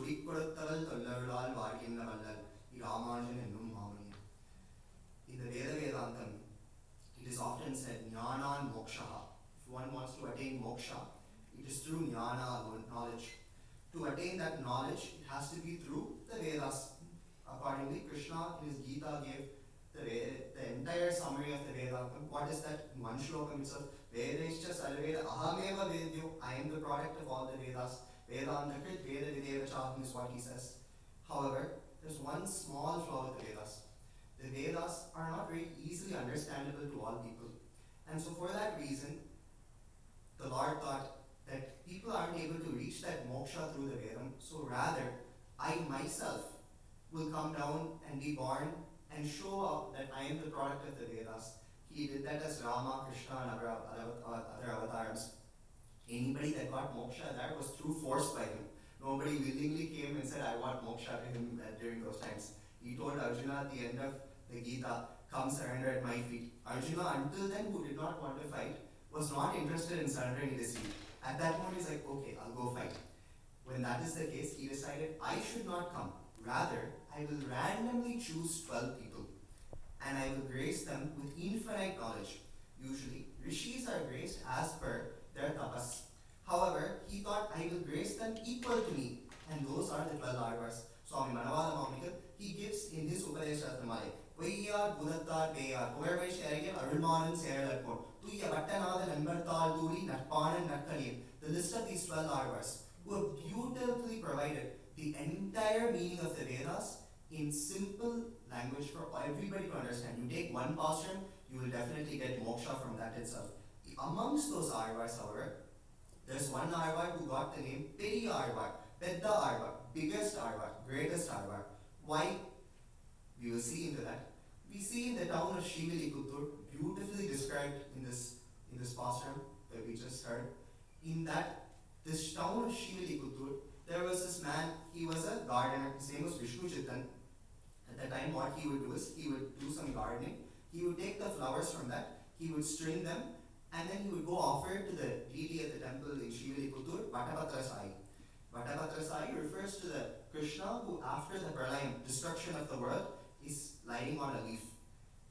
Surikkuduthaval Thollarulal Varkinna Vallal Ramanujan Ennum Mamuniyan. In the Veda Vedantam, it is often said Jnana and Moksha. If one wants to attain moksha, it is through jnana alone, knowledge. To attain that knowledge, it has to be through the Vedas. Accordingly, Krishna in his Gita gave the entire summary of the Vedantam. What is that? In one shlokam itself, Vedescha Sarveda Ahameva Vedyo, I am the product of all the Vedas. Vedantakrit Veda Videva Chaham is what he says. However, there's one small flaw with the Vedas. The Vedas are not very easily understandable to all people. And so for that reason, the Lord thought that people aren't able to reach that moksha through the Vedam, so rather, I myself will come down and be born and show up that I am the product of the Vedas. He did that as Rama, Krishna, and other avatars. Anybody that got moksha there was through force by him. Nobody willingly came and said, I want moksha to him during those times. He told Arjuna at the end of the Gita, come surrender at my feet. Arjuna, until then, who did not want to fight, was not interested in surrendering his feet. At that moment, he's like, okay, I'll go fight. When that is the case, he decided, I should not come. Rather, I will randomly choose 12 people. And I will grace them with infinite knowledge. Usually, rishis are graced as per their tapas. However, he thought, I will grace them equal to me. And those are the 12 Arvas. Swami Manavada Maumika, he gives in his Upadeshathamale, Vaiyar, Budattar, Peyar, Pugarvesh Erigel, Arulmanan, Seralakon, Tuya Vattanada, Nambartal, Turi, Natpanan, Natkalin. The list of these 12 Arvas, who have beautifully provided the entire meaning of the Vedas in simple language for everybody to understand. You take one pastram, you will definitely get moksha from that itself. Amongst those Arvas, however, there's one Arva who got the name Peri Arva, Pedda Arva, biggest Arva, greatest Arva. Why? We will see into that. We see in the town of Shrivilikutur, beautifully described in this pastram that we just heard. In this town of Shrivilikutur, there was this man, he was a gardener, his name was Vishnu Chitan. At that time, what he would do is, he would do some gardening, he would take the flowers from that, he would string them, and then he would go offer it to the deity at the temple in Shrivilikutur, Vattapatrasai. Vattapatrasai refers to the Krishna who, after the pralayam, destruction of the world, is lying on a leaf.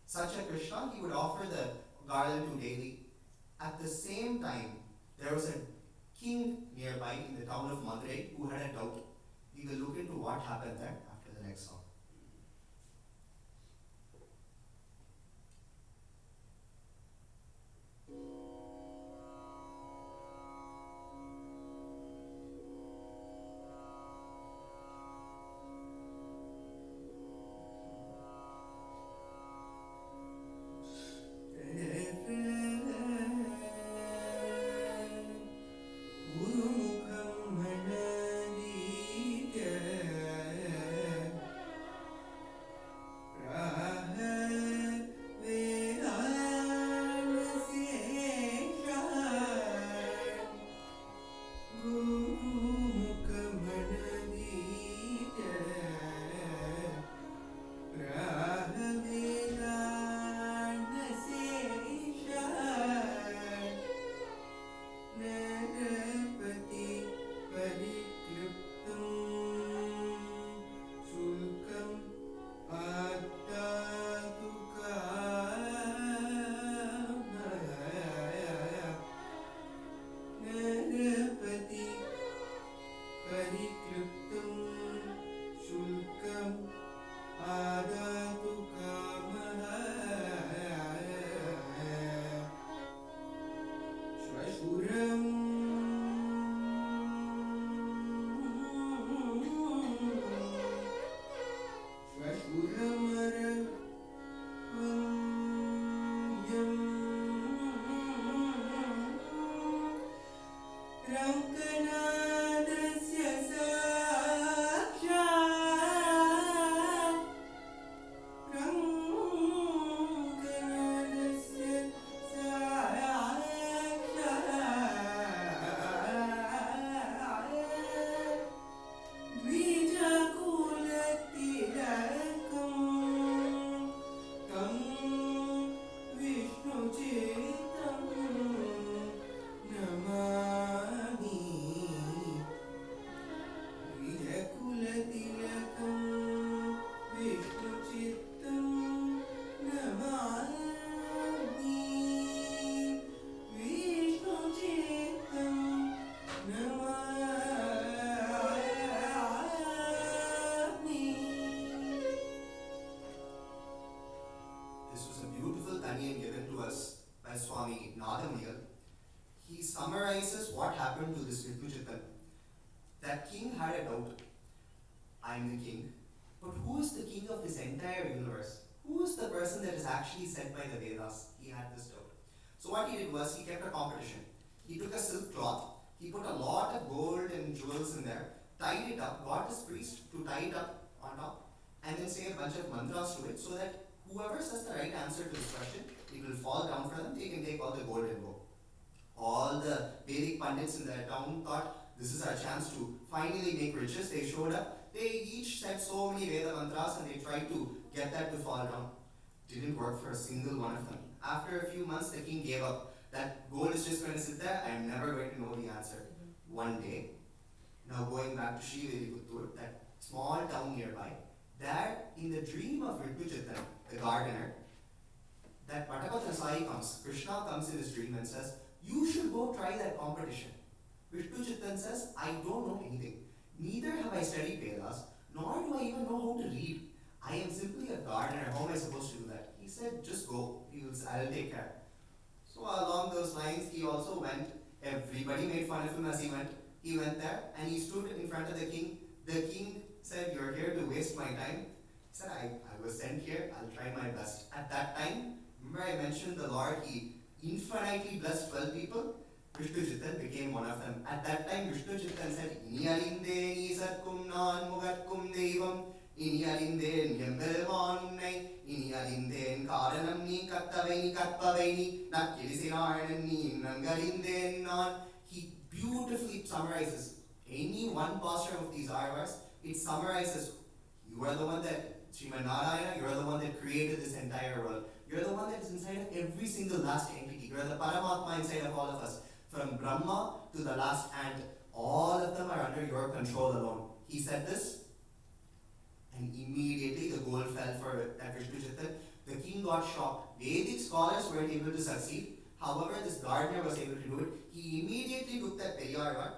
Such a Krishna, he would offer the garland to daily. At the same time, there was a king nearby in the town of Madurai who had a doubt. We will look into what happened there after the next song. had a doubt. I'm the king, but who is the king of this entire universe? Who is the person that is actually sent by the Vedas? He had this doubt. So what he did was he kept a competition. He took a silk cloth, he put a lot of gold and jewels in there, tied it up, got his priest to tie it up on top, and then say a bunch of mantras to it so that whoever says the right answer to this question, it will fall down for them, they can take all the gold and go. All the Vedic Pandits in the town thought this is our chance to finally make riches. They showed up. They each said so many Veda mantras and they tried to get that to fall down. Didn't work for a single one of them. After a few months, the king gave up. That gold is just going to sit there. I'm never going to know the answer. One day, now going back to Shriya, that small town nearby, there in the dream of Ritujatan, the gardener, that Parthasarathi comes. Krishna comes in his dream and says, you should go try that competition. Vishnu Chitan says, I don't know anything. Neither have I studied Vedas, nor do I even know how to read. I am simply a gardener. How am I supposed to do that? He said, just go. I'll take care. So along those lines, he also went. Everybody made fun of him as he went. He went there and he stood in front of the king. The king said, you're here to waste my time. He said, I was sent here. I'll try my best. At that time, remember I mentioned the Lord, he infinitely blessed 12 people. Vishnu Chitan became one of them. At that time, Vishnu Chitan said, Ini arindeni satkum nan mugatkum devam, Ini arindeni yambelvanunai, Ini arindeni karanam ni kattavaini katpavaini, Nakkilisinarani nangarindeni nan. He beautifully summarizes any one posture of these ayavars. It summarizes, you are the one that, Srimad Narayana, you are the one that created this entire world. You're the one that is inside of every single last entity. You're the Paramatma inside of all of us. From Brahma to the last ant, all of them are under your control alone. He said this, and immediately the gold fell for that Vishnu Chitan. The king got shocked. Vedic scholars weren't able to succeed. However, this gardener was able to do it. He immediately took that Periyarvar,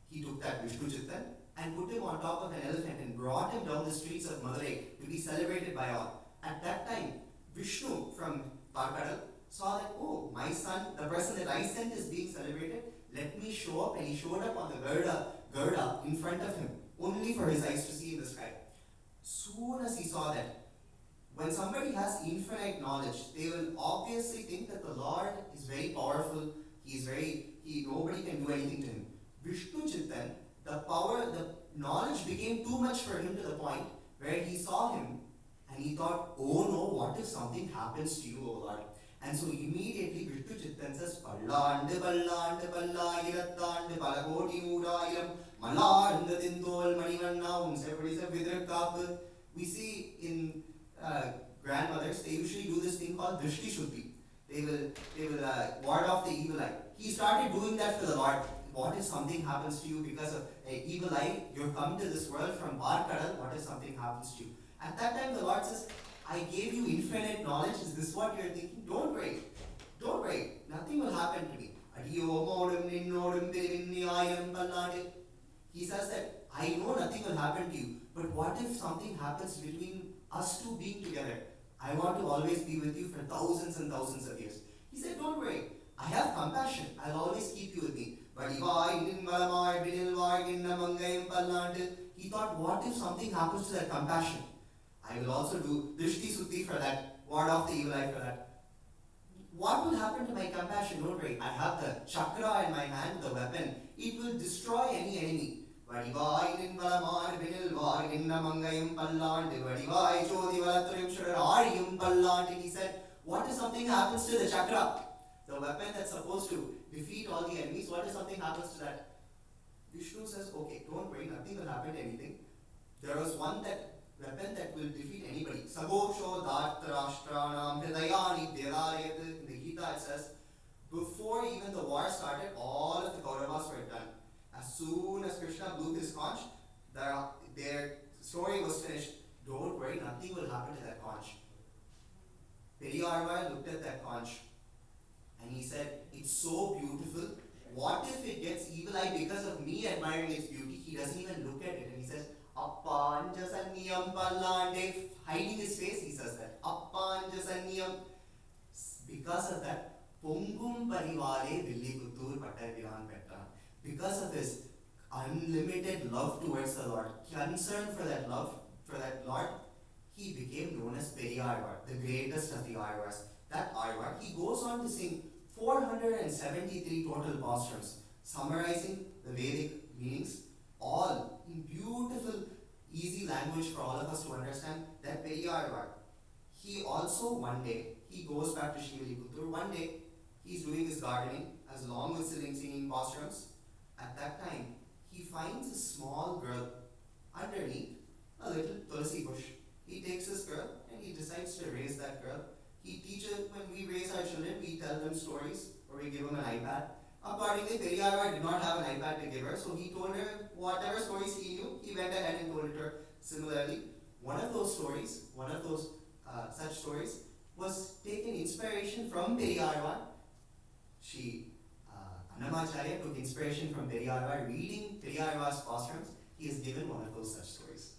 he took that Vishnu Chitan, and put him on top of an elephant and brought him down the streets of Madurai to be celebrated by all. At that time, Vishnu from Parkadal saw that, oh, my son, the person that I sent is being celebrated, let me show up, and he showed up on the Goda in front of him, only for his eyes to see in the sky. Soon as he saw that, when somebody has infinite knowledge, they will obviously think that the Lord is very powerful, nobody can do anything to him. Vishnu Chitan, the knowledge became too much for him to the point where he saw him and he thought, oh no, what if something happens to you, O Lord? And so immediately Vishnu Chitan says, Pallandu Pallandu Pallayiratthandu Palakoti Moodayiram Malarndu Tindol Manivanna Everybody said Vidrakkapu. We see in grandmothers, they usually do this thing called Drishti Shuddhi. They will ward off the evil eye. He started doing that for the Lord. What if something happens to you because of an evil eye? You've come to this world from Barkadal. What if something happens to you? At that time, the Lord says, I gave you infinite knowledge. Is this what you're thinking? Don't worry. Don't worry. Nothing will happen to me. He says that, I know nothing will happen to you. But what if something happens between us two being together? I want to always be with you for thousands and thousands of years. He said, don't worry. I have compassion. I'll always keep you with me. He thought, what if something happens to that compassion? I will also do Drishti Suddhi for that, ward off the evil eye for that. What will happen to my compassion? Don't worry. I have the chakra in my hand, the weapon. It will destroy any enemy. And he said, what if something happens to the chakra? The weapon that's supposed to defeat all the enemies, what if something happens to that? Vishnu says, okay, don't worry, nothing will happen to anything. There was one weapon that will defeat anybody. Sagosho Dhartarashtranam Hridayani Devarayat. In the Gita it says, before even the war started, all of the Kauravas were done. As soon as Krishna blew his conch, their story was finished. Don't worry, nothing will happen to that conch. Periyarvar looked at that conch and he said, it's so beautiful. What if it gets evil eye because of me admiring its beauty? He doesn't even look at it and he says, Appanjasanniyam Pallande, hiding his face, he says that. Appanjasanniyam. Because of that, Pongum Parivale Villi Puttur Pattar Viran Pettan. Because of his unlimited love towards the Lord, concern for that love, for that Lord, he became known as Periyarvar, the greatest of the Arvars. That Arvar, he goes on to sing 473 total pastimes, summarizing the Vedic meanings, all in beautiful, easy language for all of us to understand. That Periyarvar, he also one day, he goes back to Shriviliputtur. One day, he's doing his gardening as along with singing pastimes. At that time, he finds a small girl underneath a little tulsi bush. He takes this girl and he decides to raise that girl. He teaches, when we raise our children, we tell them stories or we give them an iPad. Accordingly, Periyarvar did not have an iPad to give her, so he told her whatever stories he knew, he went ahead and told it to her. Similarly, one of those stories, such stories, was taken inspiration from Periyarvar. Annamacharya took inspiration from Periyarvar, reading Periyarvar's pastimes. He has given one of those such stories.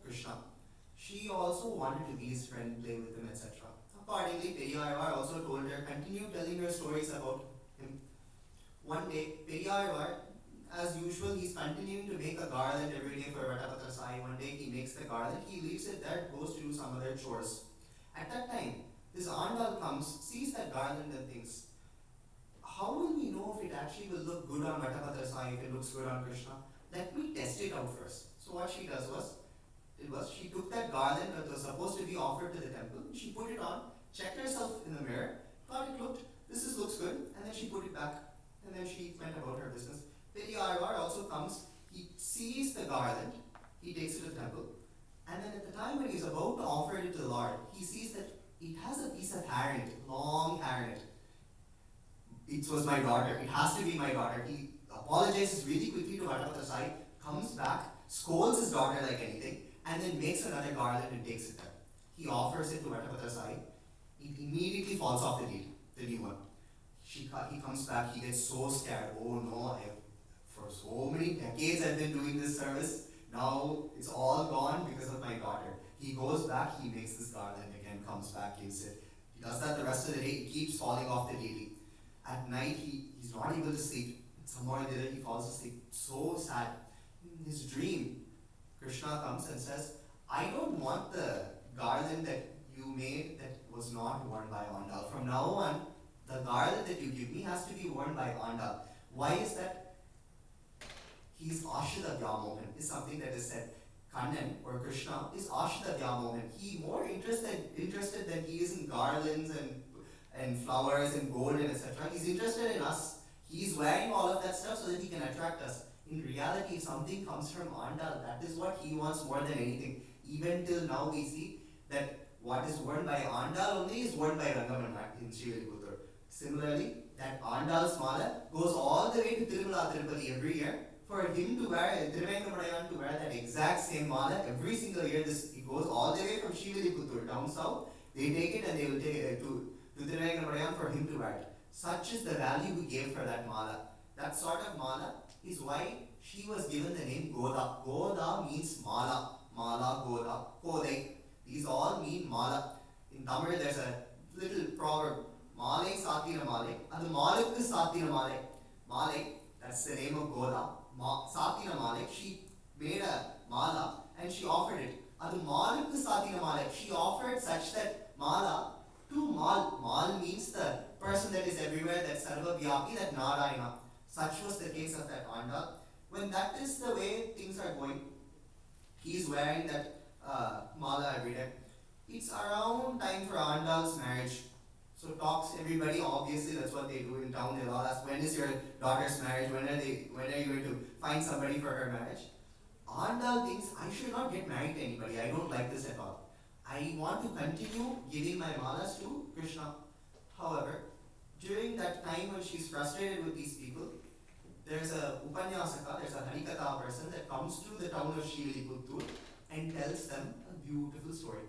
Krishna. She also wanted to be his friend, play with him, etc. Accordingly, Periyar also told her, continue telling her stories about him. One day, Periyar, as usual, he's continuing to make a garland every day for Vattapatrasai. One day he makes the garland, he leaves it there, goes to do some other chores. At that time, this Andal comes, sees that garland and thinks, how will we know if it actually will look good on Vattapatrasai, if it looks good on Krishna? Let me test it out first. So what she does was, she took that garland that was supposed to be offered to the temple, she put it on, checked herself in the mirror, thought it looked, looks good, and then she put it back, and then she went about her business. Periyar also comes, he sees the garland, he takes it to the temple, and then at the time when he's about to offer it to the Lord, he sees that it has a piece of hair in it, long hair in it. It was my daughter, it has to be my daughter. He apologizes really quickly to Vattapatrasai, comes back, scolds his daughter like anything, and then makes another garland and takes it there. He offers it to Vattapatrasai, it immediately falls off the deed, the new one. He comes back, he gets so scared, oh no, for so many decades I've been doing this service, now it's all gone because of my daughter. He goes back, he makes this garland again, comes back, gives it. He does that the rest of the day, it keeps falling off the daily. At night, he's not able to sleep. Somewhere or the other, he falls asleep. So sad. In his dream, Krishna comes and says, I don't want the garland that you made that was not worn by Andal. From now on, the garland that you give me has to be worn by Andal. Why is that? He's Ashita Vyamohan, is something that is said. Kannan, or Krishna, is Ashita Vyamohan. He more interested than he is in garlands and flowers and gold and etc. He's interested in us. He's wearing all of that stuff so that he can attract us. In reality, if something comes from Andal, that is what he wants more than anything. Even till now we see that what is worn by Andal only is worn by Rangamana in Sriviliputtur. Similarly, that Andal's mala goes all the way to Tirumala Tirupati every year. For him to wear, Thiruvengamadayan to wear that exact same mala every single year, it goes all the way from Sriviliputtur down south. They take it and they will take it to Thiruvengamadayan for him to wear it. Such is the value we gave for that mala. That sort of mala is why she was given the name Goda. Goda means mala. Mala, Goda, Kodai. These all mean mala. In Tamil there's a little proverb. Malai Satira Malai. And the Malukku Satira Malai. Malai, that's the name of Goda. Satira Malai, she made a mala and she offered it. And the Malukku Satira Malai, she offered such that mala to Mal. Mal means the person that is everywhere, that Sarva Vyapi, that Narayana. Such was the case of that Andal. When that is the way things are going, he is wearing that mala every day. It's around time for Andal's marriage. So talks everybody, obviously that's what they do in town. They'll all ask, when is your daughter's marriage? When are you going to find somebody for her marriage? Andal thinks, I should not get married to anybody. I don't like this at all. I want to continue giving my malas to Krishna. However, during that time when she's frustrated with these people, there's a Upanyasaka, there's a Harikatha person that comes to the town of Sriviliputtur and tells them a beautiful story.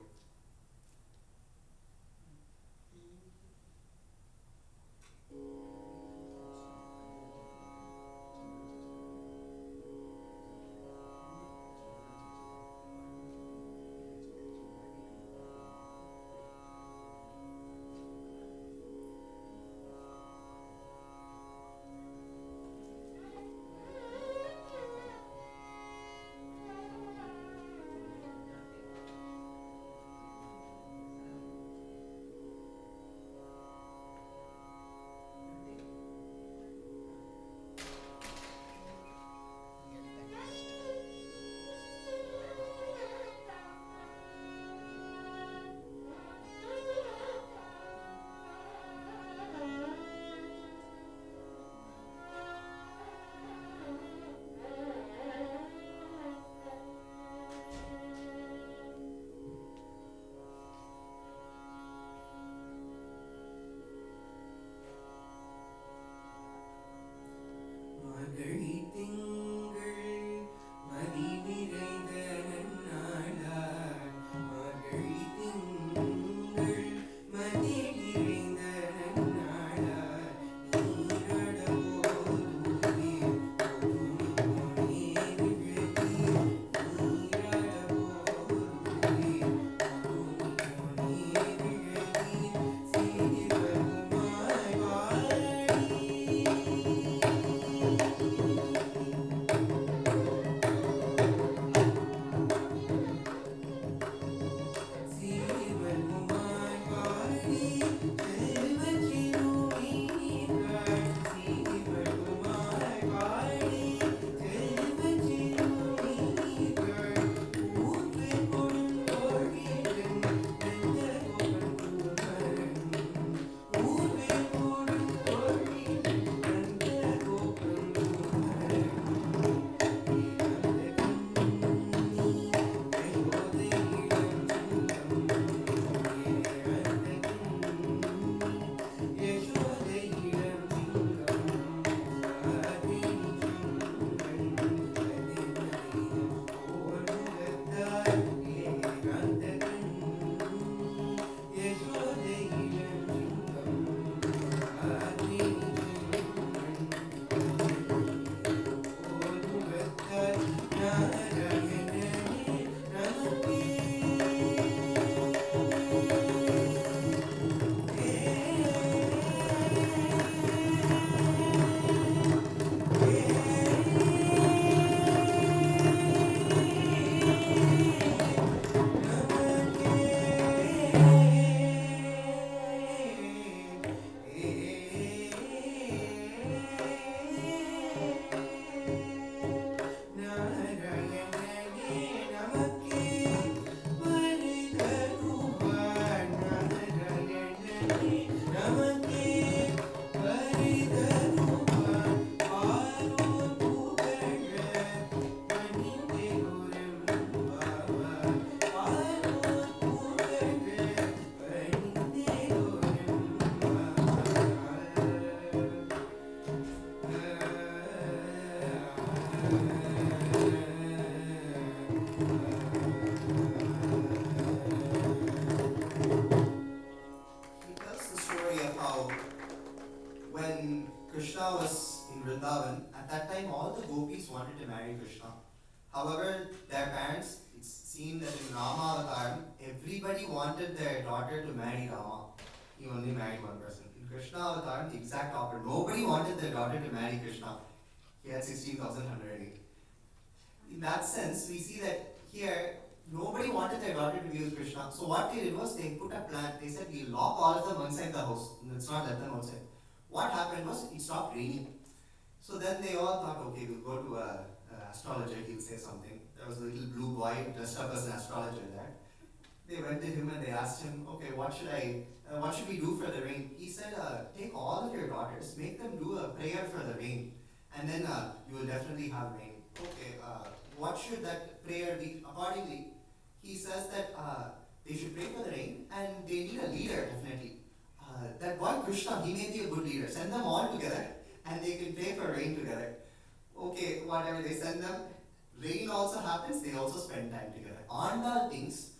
Vrindavan, at that time all the gopis wanted to marry Krishna. However, their parents, it's seen that in Rama Avataram, everybody wanted their daughter to marry Rama. He only married one person. In Krishna Avataram, the exact opposite. Nobody wanted their daughter to marry Krishna. He had 16,108. In that sense, we see that here, nobody wanted their daughter to be with Krishna. So what they did was they put a plan. They said, we'll lock all of them inside the house. Let's not let them outside. What happened was, it stopped raining. So then they all thought, okay, we'll go to an astrologer, he'll say something. There was a little blue boy dressed up as an astrologer there. They went to him and they asked him, okay, what should we do for the rain? He said, take all of your daughters, make them do a prayer for the rain, and then you will definitely have rain. Okay, what should that prayer be? Accordingly, he says that they should pray for the rain and they need a leader, definitely. That boy Krishna, he may be a good leader. Send them all together and they can pray for rain together. Okay, whatever, they send them. Rain also happens, they also spend time together. Andal thinks,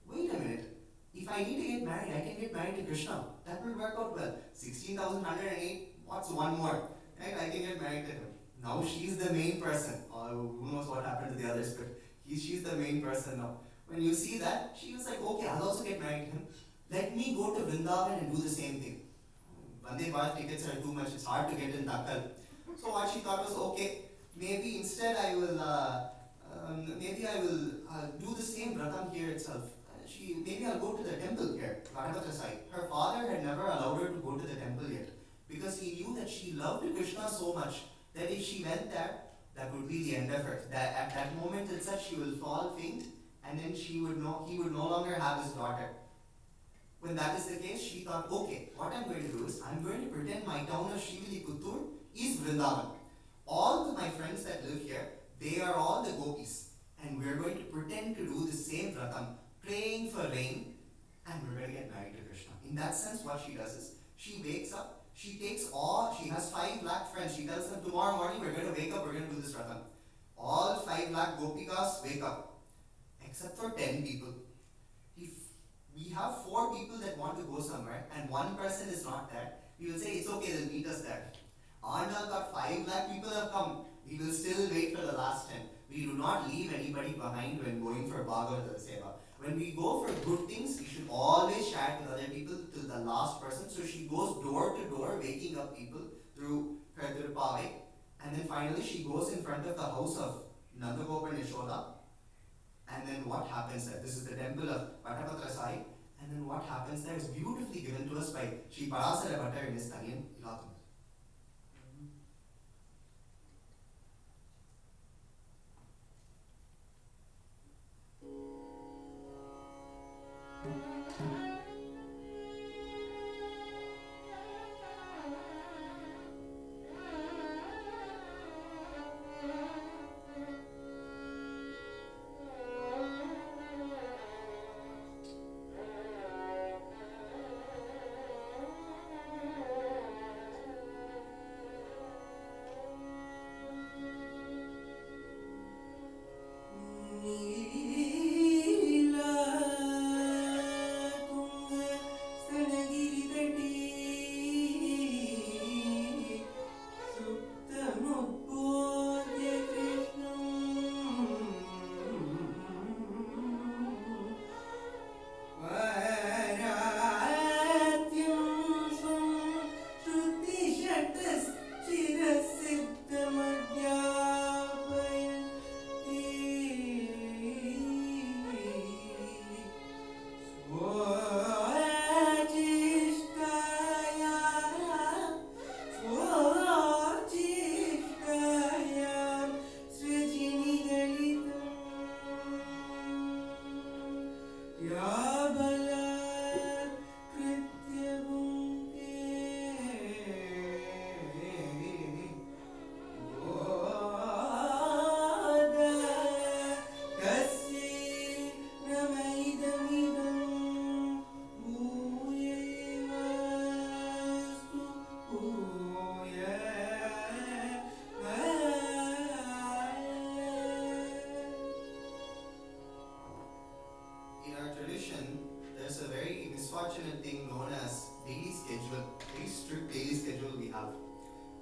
wait a minute, if I need to get married, I can get married to Krishna. That will work out well. 16,108, what's one more? Right? I can get married to him. Now she's the main person. Who knows what happened to the others, but she's the main person now. When you see that, she was like, okay, I'll also get married to him. Let me go to Vrindavan and do the same thing. Vande Bharat tickets are too much, it's hard to get in Takkal. So what she thought was, okay, maybe instead I will do the same vratam here itself. Maybe I'll go to the temple here, Harikatha. Her father had never allowed her to go to the temple yet, because he knew that she loved Krishna so much that if she went there, that would be the end of her. That at that moment itself she will fall faint, and then he would no longer have his daughter. When that is the case, she thought, okay, what I'm going to do is, I'm going to pretend my town of Shriviliputtur is Vrindavan. All my friends that live here, they are all the gopis. And we're going to pretend to do the same vratam, praying for rain, and we're going to get married to Krishna. In that sense, what she does is, she wakes up, she has 5 lakh friends. She tells them, tomorrow morning we're going to wake up, we're going to do this vratam. All 5 lakh gopikas wake up, except for 10 people. If we have 4 people that want to go somewhere, and 1 person is not there, we will say, it's okay, they'll meet us there. Andal got 5 lakh people have come. We will still wait for the last 10. We do not leave anybody behind when going for Bhagavad Seva. When we go for good things, we should always chat with other people till the last person. So she goes door to door, waking up people through her Tirupavai. And then finally she goes in front of the house of Nandagopal and Yashoda. And then what happens there? This is the temple of Parthasarathi. And then what happens there is beautifully given to us by Sri Parasara Bhattar in his Taniyan Ilatham.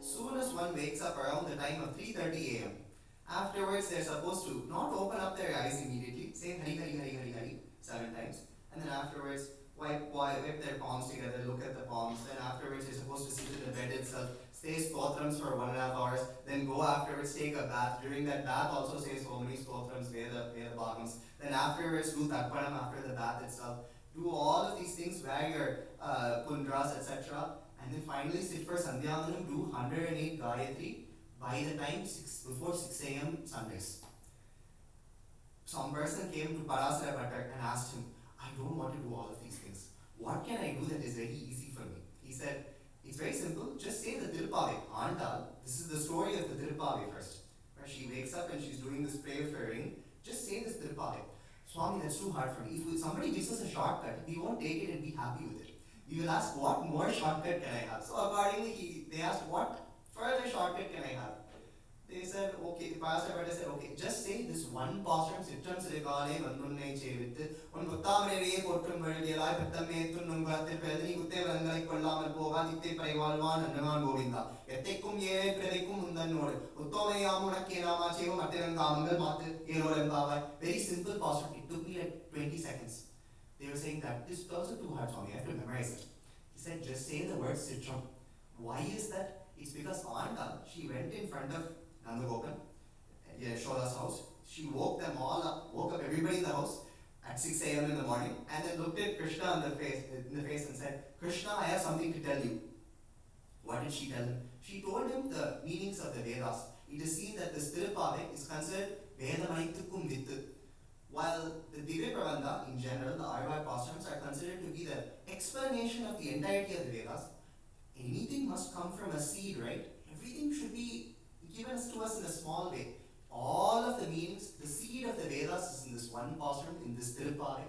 Soon as one wakes up around the time of 3:30 a.m., afterwards they're supposed to not open up their eyes immediately, say Hari Hari Hari Hari Hari 7 times, and then afterwards wipe their palms together, look at the palms, then afterwards they're supposed to sit in the bed itself, say stotrams for 1.5 hours, then go afterwards, take a bath. During that bath also say so many stotrams, Veda Bhagams, then afterwards do Tarpanam after the bath itself. Do all of these things, wear your kundras, etc. And then finally sit for Sandhyavandanam, do 108 Gayatri by the time before 6 a.m. sunrise. Some person came to Parthasarathi and asked him, I don't want to do all of these things. What can I do that is very easy for me? He said, it's very simple. Just say the Tirupave. Andal, this is the story of the Tirupave first. Where she wakes up and she's doing this prayer for ring. Just say this Tirupave. Swami, that's too hard for me. If somebody gives us a shortcut, we won't take it and be happy with it. We will ask, what more shortcut can I have? So accordingly, they asked, what further shortcut can I have? They said, okay, the pastor said, okay, just say this one postrum, Sitram Sirikale, Vandunne Chevit, on Mutamere, Potrum Verdiala, Patame, Tunungatir Pedri, Ute Vangai, Kolam, Boga, Dite Paivalvan, and Naman Govinda. Etekum ye, Predicum Mundanor, Utome Yamuna Kena, Macho, Matan Gamangal, Mate, Ero and Baba. Very simple postrum. It took me like 20 seconds. They were saying that this is also too hard for me, I have to memorize it. He said, just say the word Sitram. Why is that? It's because Anda, she went in front of Nandagopan, Yashoda's house. She woke them all up, woke up everybody in the house at 6 a.m. in the morning, and then looked at Krishna in the face and said, Krishna, I have something to tell you. What did she tell him? She told him the meanings of the Vedas. It is seen that this Tirupave is considered Vedamaithukum Vittu. While the Divya Prabandha, in general, the Arva pastimes are considered to be the explanation of the entirety of the Vedas, anything must come from a seed, right? Everything should be given to us in a small way. All of the meanings, the seed of the Vedas is in this one postrum, in this Tirupave.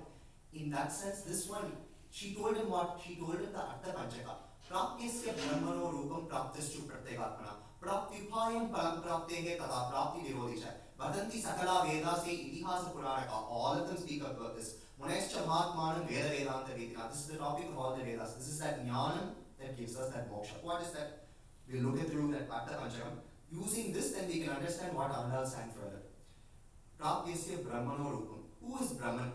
In that sense, this one, she told him what? She told him the Artha Panchaka. Prapyasya brahmano rupam praptastu pratyagatmana. Prapyupayam param praptehe tata prapti virodhicha. Vadanti sakala Vedase idihasa puranaka. All of them speak about this. Munescha mahatmanam Veda Vedanta Vedina. This is the topic of all the Vedas. This is that jnanam that gives us that moksha. What is that? We'll look at through that Artha Panchakam. Using this, then we can understand what Andal sang further. Prapyasya Brahmano Rupam. Who is Brahman?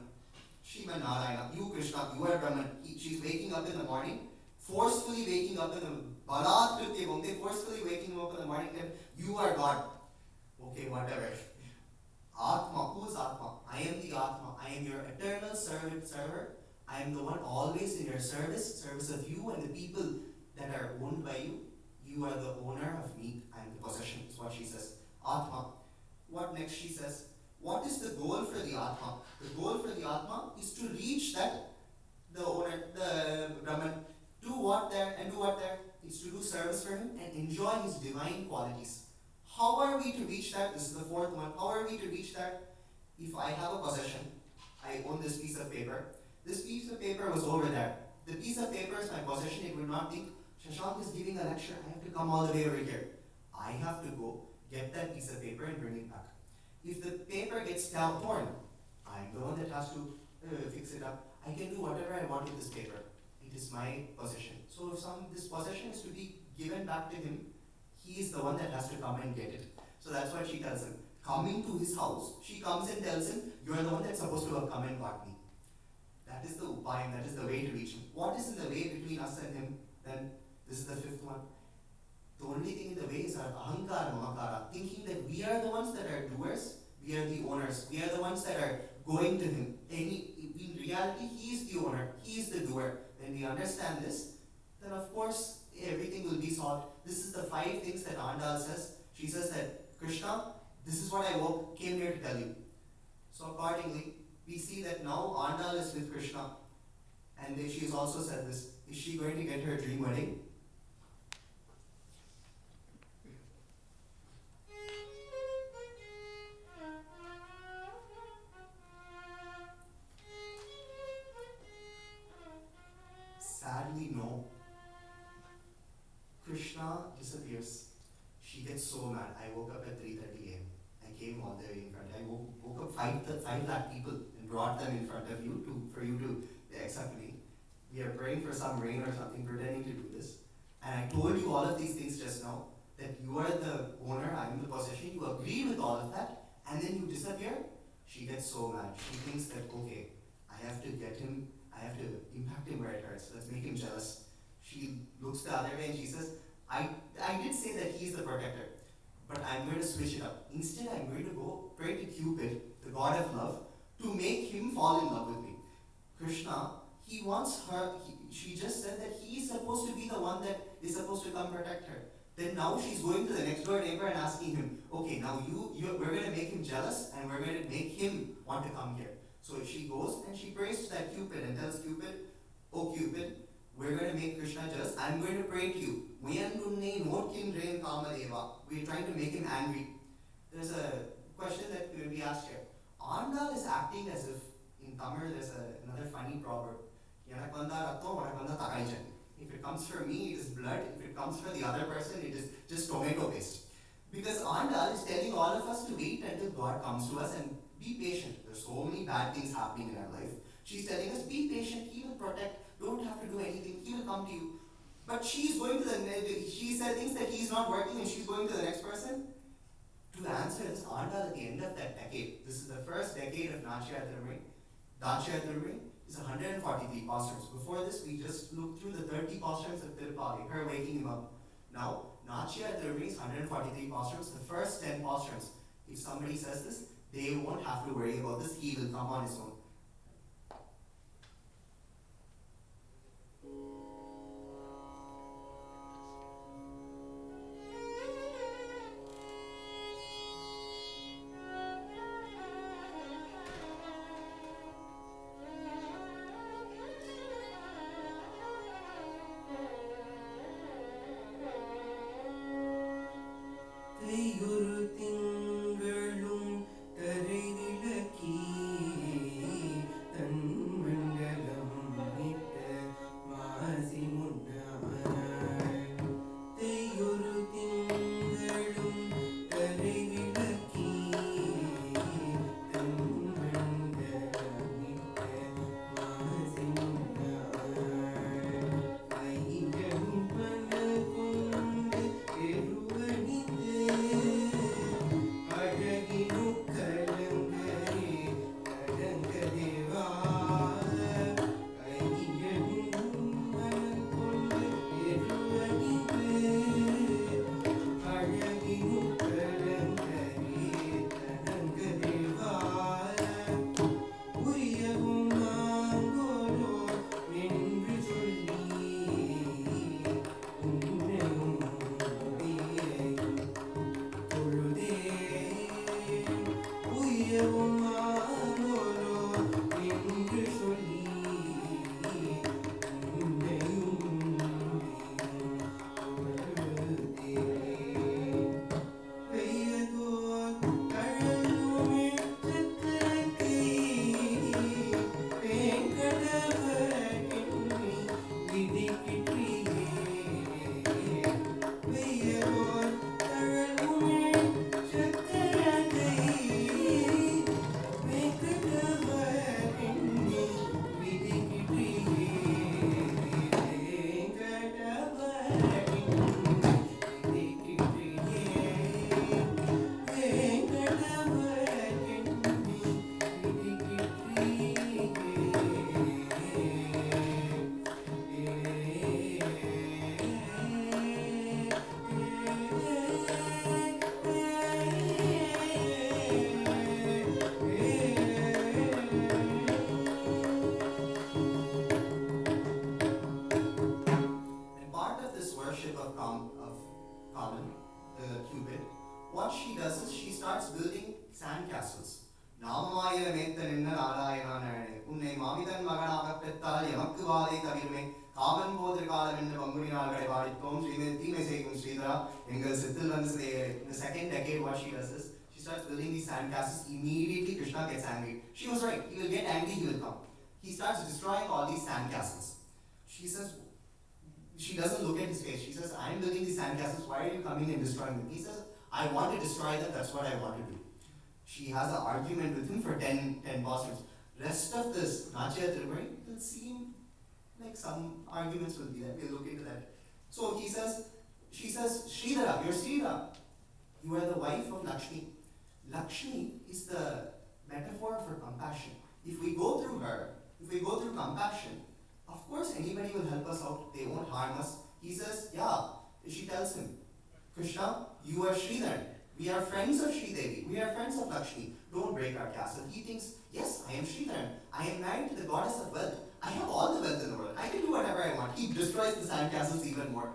Shriman Narayana. You, Krishna, you are Brahman. She's waking up in the morning, forcefully waking up in the Balat Kritya, forcefully waking up in the morning, and you are God. Okay, whatever. Atma. Who is Atma? I am the Atma. I am your eternal server. I am the one always in your service of you and the people that are owned by you. You are the owner of me. I am the possession, is what she says. Atma. What next she says? What is the goal for the Atma? The goal for the Atma is to reach that, the owner, the Brahman, do what there and do what there. It's to do service for him and enjoy his divine qualities. How are we to reach that? This is the fourth one. How are we to reach that? If I have a possession, I own this piece of paper. This piece of paper was over there. The piece of paper is my possession. It would not think, Shashank is giving a lecture, I have to come all the way over here. I have to go get that piece of paper and bring it back. If the paper gets torn, I'm the one that has to fix it up. I can do whatever I want with this paper. It is my possession. So if this possession is to be given back to him, he is the one that has to come and get it. So that's what she tells him. Coming to his house, she comes and tells him, you are the one that's supposed to have come and got me. That is the upayam, that is the way to reach him. What is in the way between us and him? Then this is the fifth one. The only thing in the way is our ahankara, mamakara, thinking that we are the ones that are doers, we are the owners, we are the ones that are going to him. In reality, he is the owner, he is the doer. When we understand this, then of course everything will be solved. This is the 5 things that Andal says. She says that, Krishna, this is what I came here to tell you. So accordingly, we see that now Andal is with Krishna. And she has also said this. Is she going to get her dream wedding? Sadly, no. Krishna disappears. She gets so mad. I woke up at 3:30 a.m. I came all the way in front. I woke up 5 lakh people and brought them in front of you for you to accept me. We are praying for some rain or something, pretending to do this. And I told you all of these things just now. that you are the owner, I'm the possession, you agree with all of that, and then you disappear, she gets so mad. She thinks that, okay, I have to get him, I have to impact him where it hurts, let's make him jealous. She looks the other way and she says, I did say that he's the protector, but I'm going to switch it up. Instead, I'm going to go pray to Cupid, the god of love, to make him fall in love with me. Krishna, he wants her, she just said that he's supposed to be the one that is supposed to come protect her. Then now she's going to the next door neighbor and asking him, okay, now we're going to make him jealous and we're going to make him want to come here. So she goes and she prays to that Cupid and tells Cupid, oh Cupid, we're going to make Krishna jealous. I'm going to pray to you. We're trying to make him angry. There's a question that will be asked here. Andal is acting as if, in Tamil there's another funny proverb. If it comes for me, it is blood. If it comes for the other person, it is just tomato paste. Because Andal is telling all of us to wait until God comes to us and be patient. There's so many bad things happening in our life. She's telling us, be patient, he will protect, don't have to do anything, he will come to you. But she's going to she said things that he's not working and she's going to the next person. To answer this, Andal at the end of that decade, this is the first decade of Nachya Thirumai is 143 postumes. Before this, we just looked through the 30 postumes of Tirupali, her waking him up. Now, Nachya Thirumai is 143 postumes, the first 10 postumes. If somebody says this, they won't have to worry about this, he will come on his own. What she does is she starts building sand castles. உன்னை மாமிதன் மகனாகப் பெற்றால் எமக்கு வாழை தவிர்மை காவன் போதிரு காலம் என்று பங்குனி நாள்களை வாடித்தோம் தீமை செய்யும் ஸ்ரீதரா எங்கள் சித்தில் வந்து in the second decade what she does is she starts building these sand castles. Immediately Krishna gets angry. She was right, he will get angry, he will come. He starts destroying all these sand castles. She says, she doesn't look at his face. She says, I'm building these sand castles, why are you coming and destroying them? He says, I want to destroy them, that's what I want to do. She has an argument with him for 10 postumes. Rest of this Nachya Thirumai will seem like some arguments will be there. We'll look into that. So he says, She says, Sridhara, you're Sridhara. You are the wife of Lakshmi. Lakshmi is the metaphor for compassion. If we go through her, if we go through compassion, of course anybody will help us out. They won't harm us. He says, yeah. She tells him, Krishna, you are Sridhar. We are friends of Sridevi. We are friends of Lakshmi. Don't break our castle. He thinks, yes, I am Sridhar. I am married to the goddess of wealth. I have all the wealth in the world. I can do whatever I want. He destroys the sandcastles even more.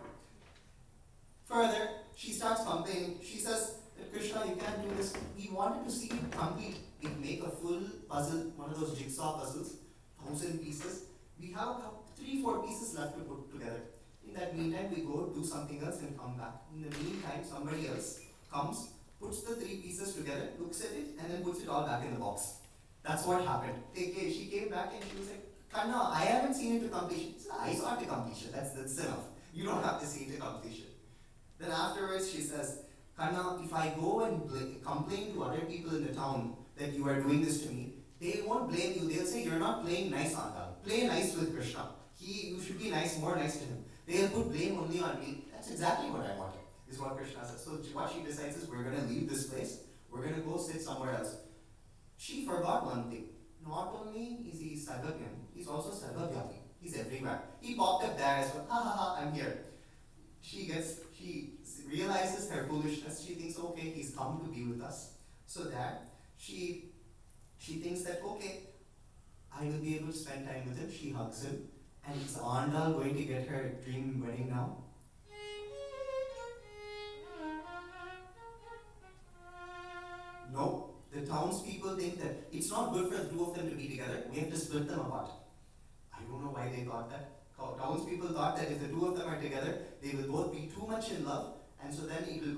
Further, she starts complaining. She says, Krishna, you can't do this. We wanted to see you complete it, make a full puzzle, one of those jigsaw puzzles, 1,000 pieces. We have 3-4 pieces left to put together. In that meantime, we go do something else and come back. In the meantime, somebody else comes, puts the 3 pieces together, looks at it, and then puts it all back in the box. That's what happened. She came back and she was like, Kanna, I haven't seen it to completion. I saw it to completion. That's enough. You don't have to see it to completion. Then afterwards, she says, Kanna, if I go and complain to other people in the town that you are doing this to me, they won't blame you. They'll say, you're not playing nice on them. Play nice with Krishna. You should be nice, more nice to him. They'll put blame only on me. That's exactly what I wanted, is what Krishna says. So what she decides is, we're going to leave this place. We're going to go sit somewhere else. She forgot one thing. Not only is he Sarvagyan, he's also Sarvavyapi. He's everywhere. He popped up there as well. Ha ha ha, I'm here. She realizes her foolishness. She thinks, okay, he's come to be with us. So that she thinks that, okay, I will be able to spend time with him. She hugs him. And is Andal going to get her dream wedding now? No. The townspeople think that it's not good for the two of them to be together. We have to split them apart. I don't know why they thought that. Townspeople thought that if the two of them are together, they will both be too much in love, and so then it will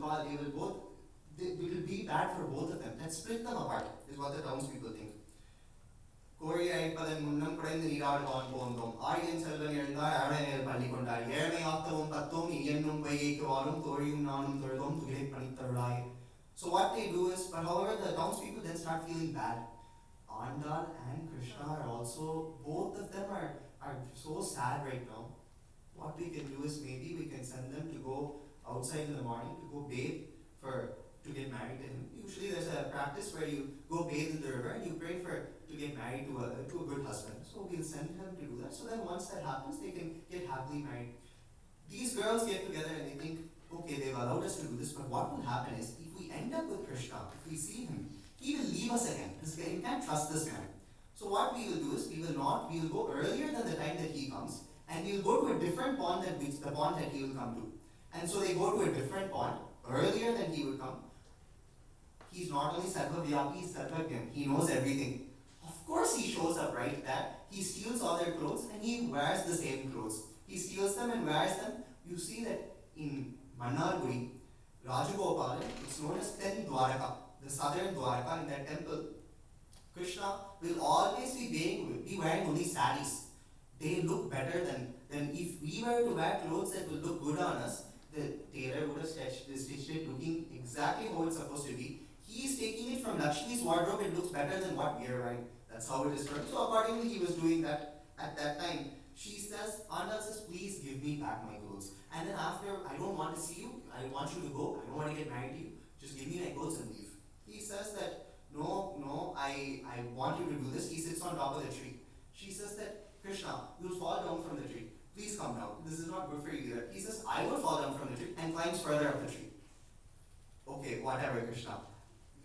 be bad for both of them. Let's split them apart, is what the townspeople think. கோழி அழைப்பதன் முன்னம் குறைந்து நீராடுவான் போந்தோம் ஆழியன் செல்வன் எழுந்தார் அரணேல் பள்ளி கொண்டார் ஏழ்மை ஆத்தவும் பத்தோம் என்னும் வைகைக்கு வாரும் தோழியும் நானும் தொழுதோம் துகிலை பணித்தருளாய். So what they do is, but however, the townspeople then start feeling bad. Andal and Krishna are also, both of them are so sad right now. What we can do is, maybe we can send them to go outside in the morning to go bathe to get married to him. Usually there's a practice where you go bathe in the river and you pray to get married to a good husband. So we'll send them to do that. So then once that happens, they can get happily married. These girls get together and they think, okay, they've allowed us to do this, but what will happen is, if we end up with Krishna, if we see him, he will leave us again. You can't trust this man. So what we will do is, we will go earlier than the time that he comes, and we will go to a different pond than the pond that he will come to. And so they go to a different pond, earlier than he will come. He's not only Sarvavyapi, he's Sarvagyan. He knows everything. Of course he shows up right there. He steals all their clothes and he wears the same clothes. He steals them and wears them. You see that in Mannargudi, Rajagopalan, it's known as Ten Dwaraka, the southern Dwaraka. In that temple, Krishna will always be wearing only saris. They look better than if we were to wear clothes that will look good on us. The tailor would have stitched it looking exactly how it's supposed to be. He is taking it from Lakshmi's wardrobe. It looks better than what we are wearing. That's how it is for him. So accordingly, he was doing that at that time. Andal says, please give me back my clothes. And then after, I don't want to see you. I want you to go. I don't want to get married to you. Just give me my clothes and leave. He says that, no, I want you to do this. He sits on top of the tree. She says that, Krishna, you'll fall down from the tree. Please come down. This is not good for you either. He says, I will fall down from the tree, and climbs further up the tree. Okay, whatever, Krishna.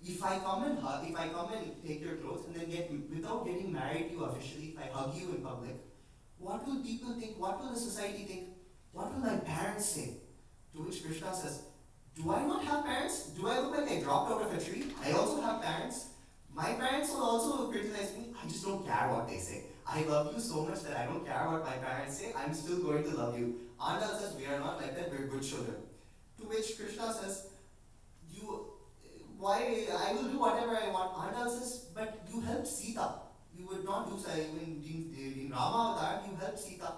If I come and take your clothes and then without getting married to you officially, if I hug you in public, what will people think? What will the society think? What will my parents say? To which Krishna says, do I not have parents? Do I look like I dropped out of a tree? I also have parents. My parents will also criticize me. I just don't care what they say. I love you so much that I don't care what my parents say. I'm still going to love you. Andal says, we are not like that. We're good children. To which Krishna says, why I will do whatever I want. Andal says, but you helped Sita. You would not do so. In Rama Avatar, you helped Sita.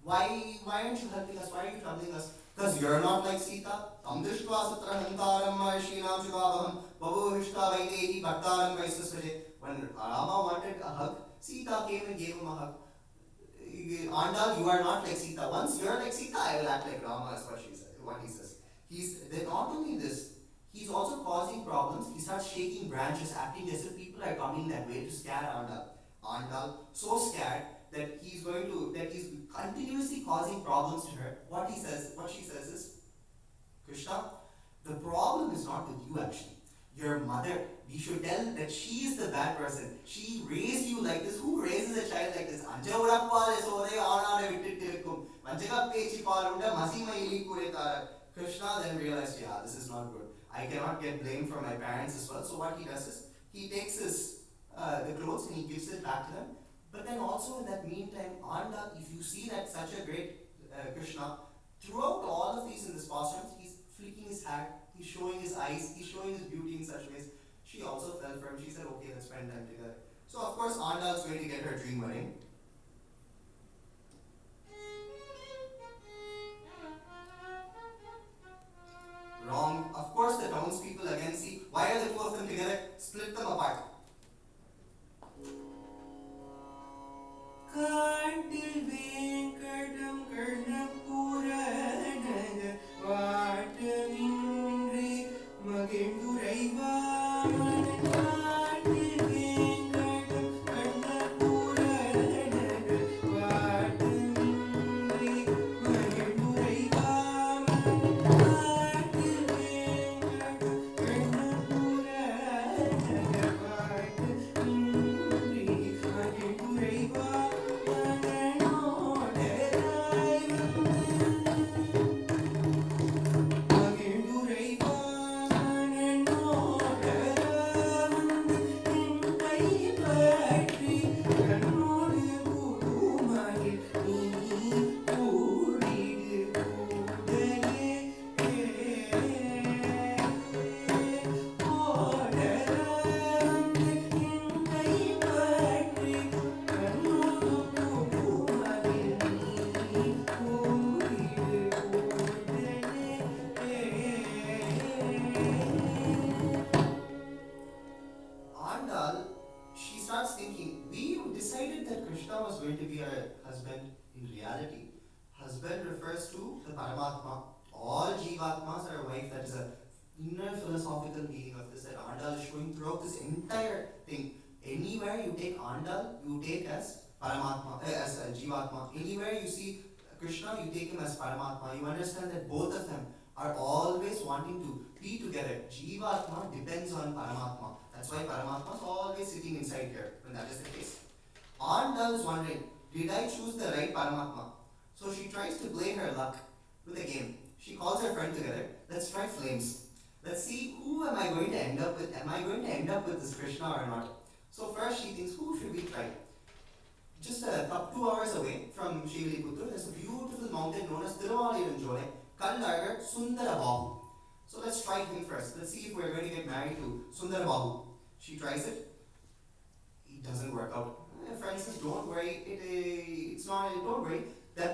Why aren't you helping us? Why are you troubling us? Because you're not like Sita. Tam drishtva satra hantaram mahishinam shivabham babuhishta vaidehi bhattaram vaisasvaje. When Rama wanted a hug, Sita came and gave him a hug. Andal, you are not like Sita. Once you're like Sita, I will act like Rama, is what she said. what he says. Then not only this, he's also causing problems. He starts shaking branches, acting as if people are coming that way to scare Andal. Andal so scared that he's continuously causing problems to her. What she says is, Krishna, the problem is not with you actually. Your mother, we should tell that she is the bad person. She raised you like this. Who raises a child like this? Krishna then realized, yeah, this is not good. I cannot get blamed from my parents as well. So what he does is, he takes the clothes and he gives it back to them. But then also in that meantime, Anda, if you see that such a great Krishna, throughout all of these in this pastimes, he's flicking his hat, he's showing his eyes, he's showing his beauty in such ways. She also fell for him. She said, okay, let's spend time together. So of course, Anda is going to get her dream wedding. Wrong. Of course, the townspeople again see, why are the two of them together? Split them apart. காட்டில் வேங்கடம் கண்ணபுரநக வாட்டமின்றி மகிழ்ந்துரைவாமன் காட்டில் வேங்கடம் கண்ணபுரநக வாட்டமின்றி மகிழ்ந்துரைவாமன் காட்டில் Venkatam கண்ணபுரநக வாட்டமின்றி மகிழ்ந்துரைவாமன் Inner philosophical meaning of this that Andal is showing throughout this entire thing. Anywhere you take Andal, you take as Paramatma, as Jivatma. Anywhere you see Krishna, you take him as Paramatma. You understand that both of them are always wanting to be together. Jivatma depends on Paramatma. That's why Paramatma is always sitting inside here when that is the case. Andal is wondering, did I choose the right Paramatma? So she tries to play her luck with a game. She calls her friend together. Let's try flames. Let's see who am I going to end up with. Am I going to end up with this Krishna or not? So first she thinks, who should we try? Just 2 hours away from Shivaliputra, there's a beautiful mountain known as Tiruvaliyuranjole, Kallagar Sundara Babu. So let's try him first. Let's see if we're going to get married to Sundara Babu. She tries it. It doesn't work out. Her friend says, don't worry. Don't worry. That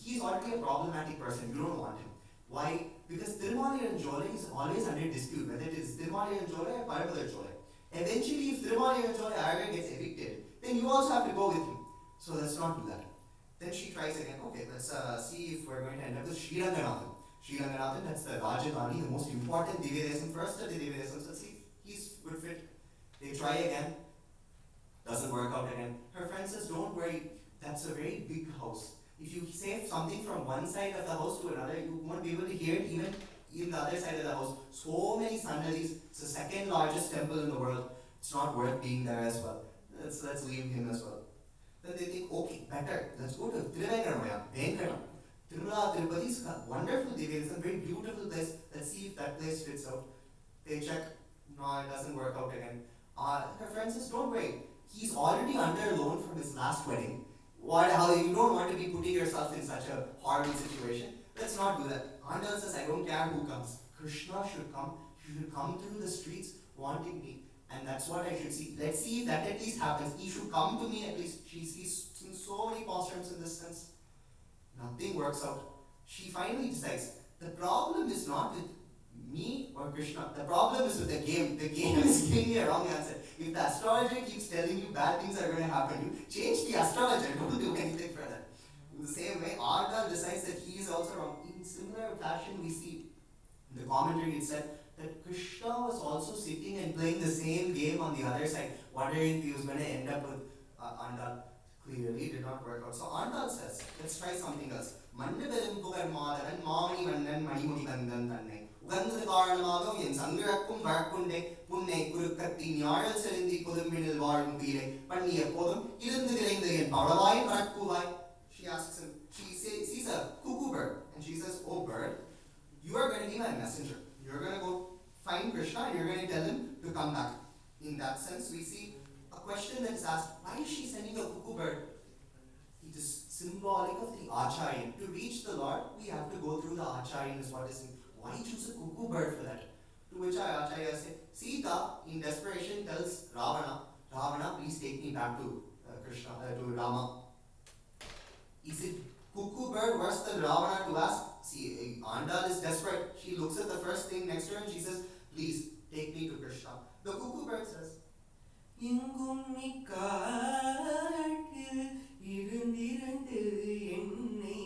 he's already a problematic person. You don't want him. Why? Because Tiruvaliyuranjole is always under dispute, whether it is Tiruvaliyuranjole or Parthasarathi. Eventually, if Tiruvaliyuranjole either gets evicted, then you also have to go with him. So let's not do that. Then she tries again. Okay, let's see if we're going to end up with Sriranganathan. Sriranganathan, that's the Rajadhani, the most important Divyadesam, first of the Divyadesams. Let's see if he's good fit. They try again. Doesn't work out again. Her friend says, don't worry, that's a very big house. If you say something from one side of the house to another, you won't be able to hear it even in the other side of the house. So many sannadhis. It's the second largest temple in the world. It's not worth being there as well. Let's leave him as well. Then they think, okay, better. Let's go to Tiruvenkatamaya, Venkateswara. Tirumala Tirupati is a wonderful Divyadesam, it's a very beautiful place. Let's see if that place fits out. They check. No, it doesn't work out again. Her friend says, don't worry. He's already under loan from his last wedding. How you don't want to be putting yourself in such a horrible situation. Let's not do that. Andal says, I don't care who comes. Krishna should come. He should come through the streets wanting me. And that's what I should see. Let's see if that at least happens. He should come to me at least. She sees so many postumes in this sense. Nothing works out. She finally decides, the problem is not with me or Krishna. The problem is with the game. The game is giving me a wrong answer. If the astrologer keeps telling you bad things are going to happen, you change the astrologer. Don't do anything further. In the same way, Ardal decides that he is also wrong. In similar fashion, we see in the commentary it said that Krishna was also sitting and playing the same game on the other side, wondering if he was going to end up with Andal. Clearly did not work out. So Andal says, let's try something else. Mandaberum pugar madhavan mavani vannan manimudi vandan thanne. உகந்தது காரணமாக என் சங்கிழக்கும் வழக்குண்டே புன்னை குறுக்கத்தி ஞாழல் செலுந்தி புதும்பினில் வாழும் பீரை பண்ணி எப்போதும் இருந்து விரைந்து என் பவளவாய் பறக்குவாய். She asks him, she sees a cuckoo bird and she says, oh bird, you are going to be my messenger. You're going to go find Krishna and you're going to tell him to come back. In that sense, we see a question that is asked, why is she sending a cuckoo bird? It is symbolic of the Acharyan. To reach the Lord, we have to go through the Acharyan is what is saying. Why choose a cuckoo bird for that? To which Acharya says, Sita in desperation tells Ravana, please take me back to to Rama. Is it cuckoo bird worse than Ravana to ask? See, Andal is desperate. She looks at the first thing next to her and she says, please take me to Krishna. The cuckoo bird says, எங்கும் காட்டில் இருந்திரண்டு என்னை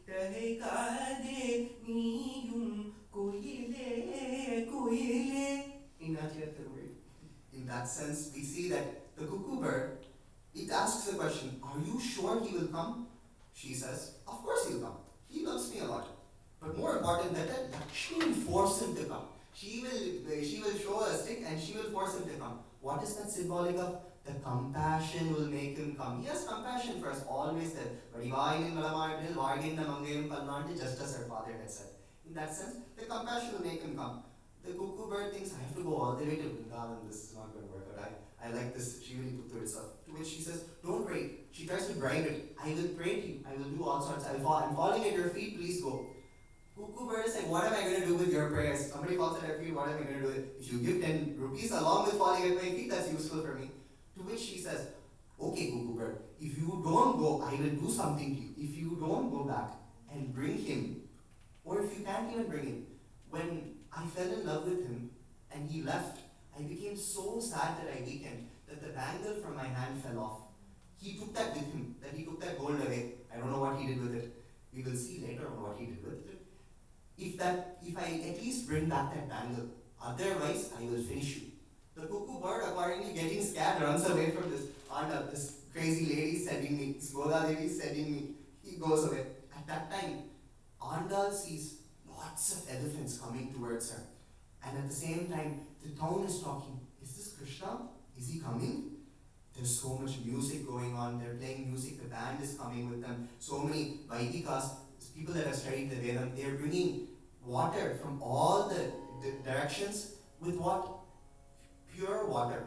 தகைக்காதே நீயும் குயிலே குயிலே. In that sense, we see that the cuckoo bird, it asks the question, are you sure he will come? She says, of course he will come. He loves me a lot. But more important than that, Lakshmi will force him to come. She will show a stick and she will force him to come. What is that symbolic of? The compassion will make him come. He has compassion for us, always said. Just as her father had said. In that sense, the compassion will make him come. The cuckoo bird thinks, I have to go all the way to Vrindavan, this is not going to work out. I like this, she really put to herself. To which she says, don't pray. She tries to bribe it. I will pray to you. I will do all sorts. I'm falling at your feet, please go. Cuckoo bird is like, what am I going to do with your prayers? Somebody falls at your feet, what am I going to do? If you give 10 rupees along with falling at my feet, that's useful for me. To which she says, okay cuckoo bird, if you don't go, I will do something to you. If you don't go back and bring him, or if you can't even bring him, when I fell in love with him and he left, I became so sad that I weakened, that the bangle from my hand fell off. He took that with him, that he took that gold away. I don't know what he did with it. We will see later on what he did with it. If I at least bring back that bangle, otherwise I will finish you. The cuckoo bird, accordingly getting scared, runs away from this this crazy lady sending me, this Goda lady sending me. He goes away. At that time, Andal sees lots of elephants coming towards her. And at the same time, the town is talking, is this Krishna? Is he coming? There's so much music going on. They're playing music. The band is coming with them. So many Vaidikas, people that have studied the Vedam, they're bringing water from all the directions with what? Pure water.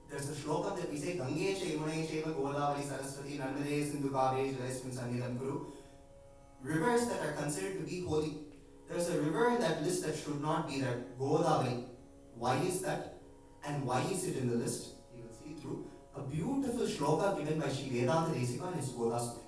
There's a shloka that we say, Gange Chevune Cheva Godavari Saraswati Narmade Sindhu Kaveri Jalasmin Sannidham Kuru. Rivers that are considered to be holy. There's a river in that list that should not be there, Godavari. Why is that? And why is it in the list? You will see through a beautiful shloka given by Sri Vedanta Desika in his Goda Stuti.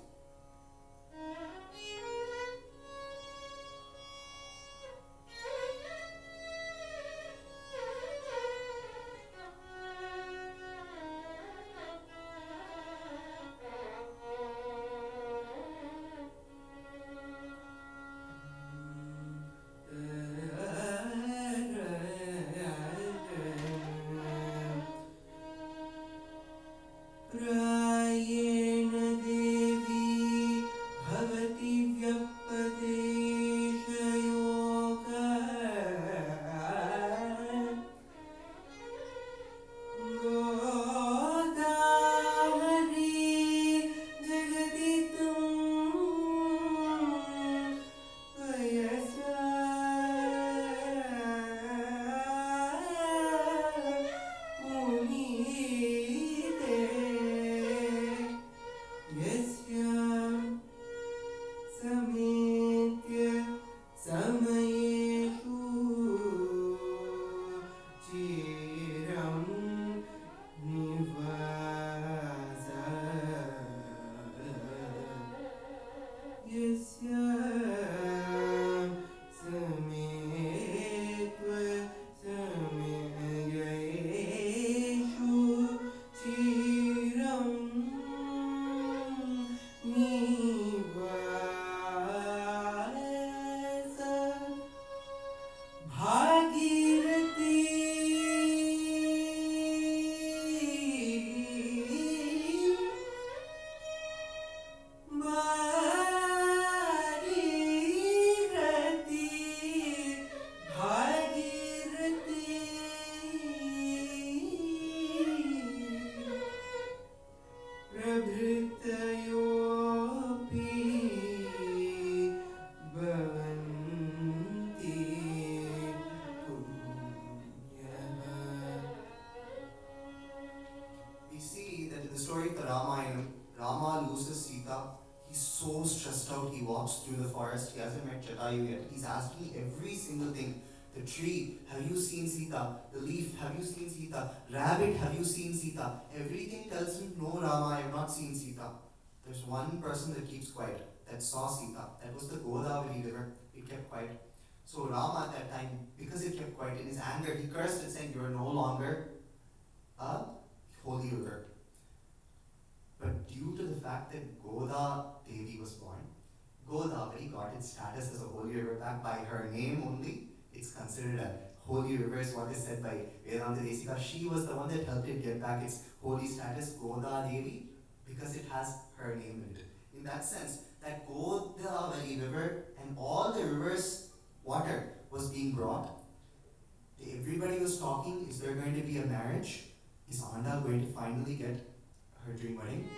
Rayena Devi Rama loses Sita, he's so stressed out. He walks through the forest. He hasn't met Jatayu yet. He's asking every single thing. The tree, have you seen Sita? The leaf, have you seen Sita? Rabbit, have you seen Sita? Everything tells him, no Rama, I have not seen Sita. There's one person that keeps quiet, that saw Sita. That was the Godavari river. It kept quiet. So Rama at that time, because it kept quiet, in his anger, he cursed and said, you are no longer a holy river. But due to the fact that Goda Devi was born, Godavari got its status as a holy river back by her name only. It's considered a holy river, is what is said by Vedanta Desika. She was the one that helped it get back its holy status, Goda Devi, because it has her name in it. In that sense, that Godavari river and all the river's water was being brought. Everybody was talking, is there going to be a marriage? Is Andal going to finally get her dream wedding?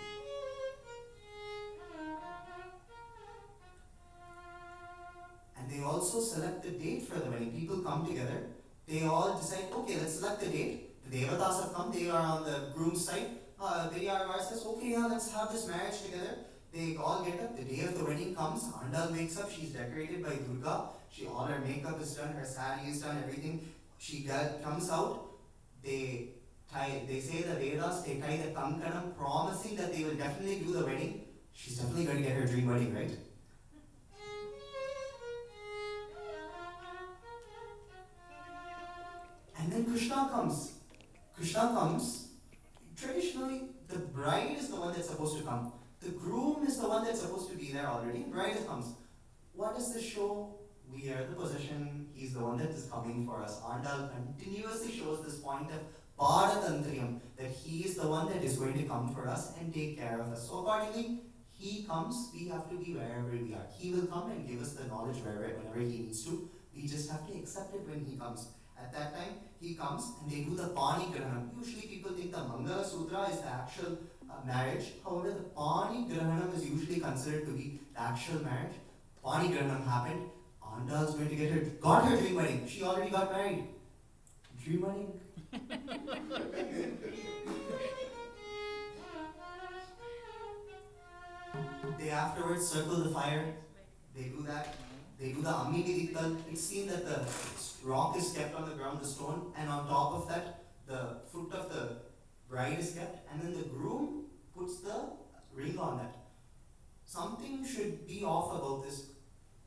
And they also select the date for the wedding. People come together, they all decide, okay, let's select the date. The Devatas have come, they are on the groom's side. Vidyavar says, okay, yeah, let's have this marriage together. They all get up, the day of the wedding comes, Andal wakes up, she's decorated by Durga. All her makeup is done, her sari is done, everything. She comes out, they say the Vedas, they tie the kankanam, promising that they will definitely do the wedding. She's definitely going to get her dream wedding, right? And then Krishna comes. Traditionally, the bride is the one that's supposed to come. The groom is the one that's supposed to be there already. Bride comes. What does this show? We are the possession. He's the one that is coming for us. Andal continuously shows this point of Paratantriyam, that he is the one that is going to come for us and take care of us. So accordingly, he comes, we have to be wherever we are. He will come and give us the knowledge whenever he needs to. We just have to accept it when he comes. At that time, he comes and they do the Pani Grahanam. Usually people think the Mangala Sutra is the actual marriage. However, the Pani Grahanam is usually considered to be the actual marriage. Pani Grahanam happened. Andal's going to got her dream wedding. She already got married. Dream wedding. They afterwards circle the fire. They do that. They do the Ammividittal. It's seen that the rock is kept on the ground, the stone, and on top of that, the foot of the bride is kept, and then the groom puts the ring on that. Something should be off about this.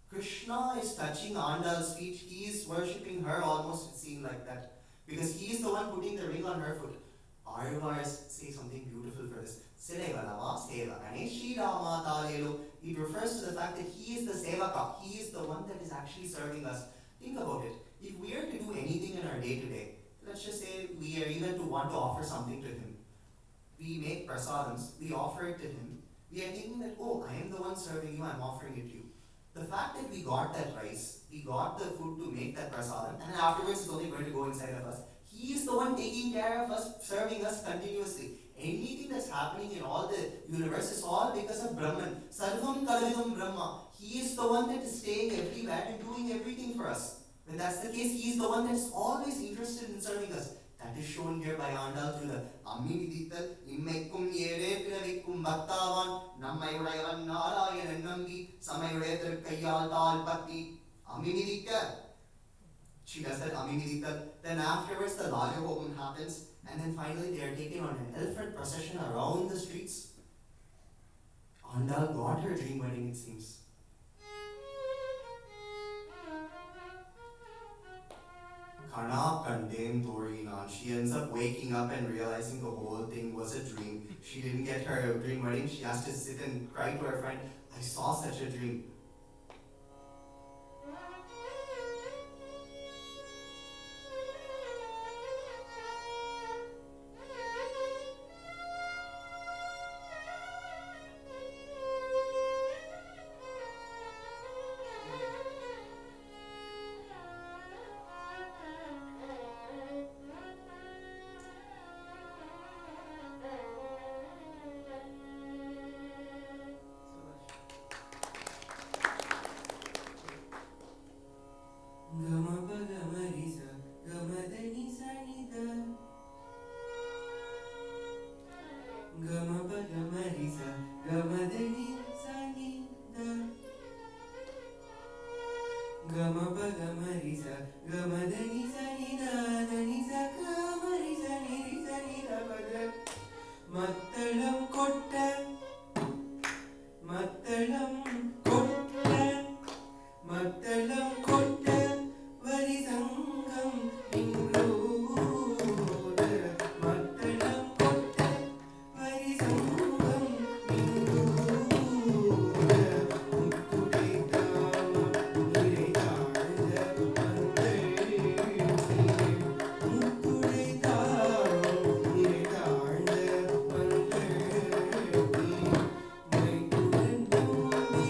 Krishna is touching Andal's feet. He is worshipping her almost, it seems like that. Because he is the one putting the ring on her foot. Arivars say something beautiful for this. It refers to the fact that he is the Sevaka. He is the one that is actually serving us. Think about it. If we are to do anything in our day-to-day, let's just say we are even to want to offer something to him. We make prasadams, we offer it to him. We are thinking that, oh, I am the one serving you, I am offering it to you. The fact that we got that rice, we got the food to make that prasadam, and then afterwards it's only going to go inside of us. He is the one taking care of us, serving us continuously. Anything that's happening in all the universe is all because of Brahman. Sarvam Kalavidam Brahma. He is the one that is staying everywhere and doing everything for us. When that's the case, he is the one that is always interested in serving us. That is shown here by Andal through the Ammividittal, Immaikum Yere Piravikkum Bhattavan, Nammayudayavan Narayan Nambi, Samayudayathar Kayyal Tal Patti, Ammividikka. She does that Ammividittal. Then afterwards the Rajahogam happens, and then finally they are taken on an elephant procession around the streets. Andal got her dream wedding, it seems. Kana Kandem Torinan. She ends up waking up and realizing the whole thing was a dream. She didn't get her dream wedding. She has to sit and cry to her friend, I saw such a dream. గమదని సని నాదని సకమరి సని సని రపద மத்தளம் கொட்ட மத்தளம் கொட்ட மத்தளம் கொட்ட வரி சங்கம் இன்றோட மத்தளம் கொட்ட வரி சங்கம் இன்றோட முக்குடை தாமம் நிறை தாழ்ந்த பந்தல் முக்குடை தாமம் நிறை தாழ்ந்த பந்தல் மைத்துடன் தம்பி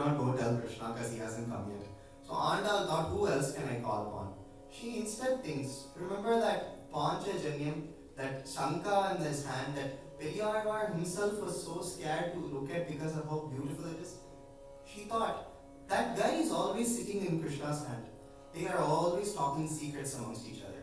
cannot go tell Krishna because he hasn't come yet. So Andal thought, who else can I call upon? She instead thinks, remember that Panchajanyam, that Shanka in his hand, that Periyarvar himself was so scared to look at because of how beautiful it is? She thought, that guy is always sitting in Krishna's hand. They are always talking secrets amongst each other.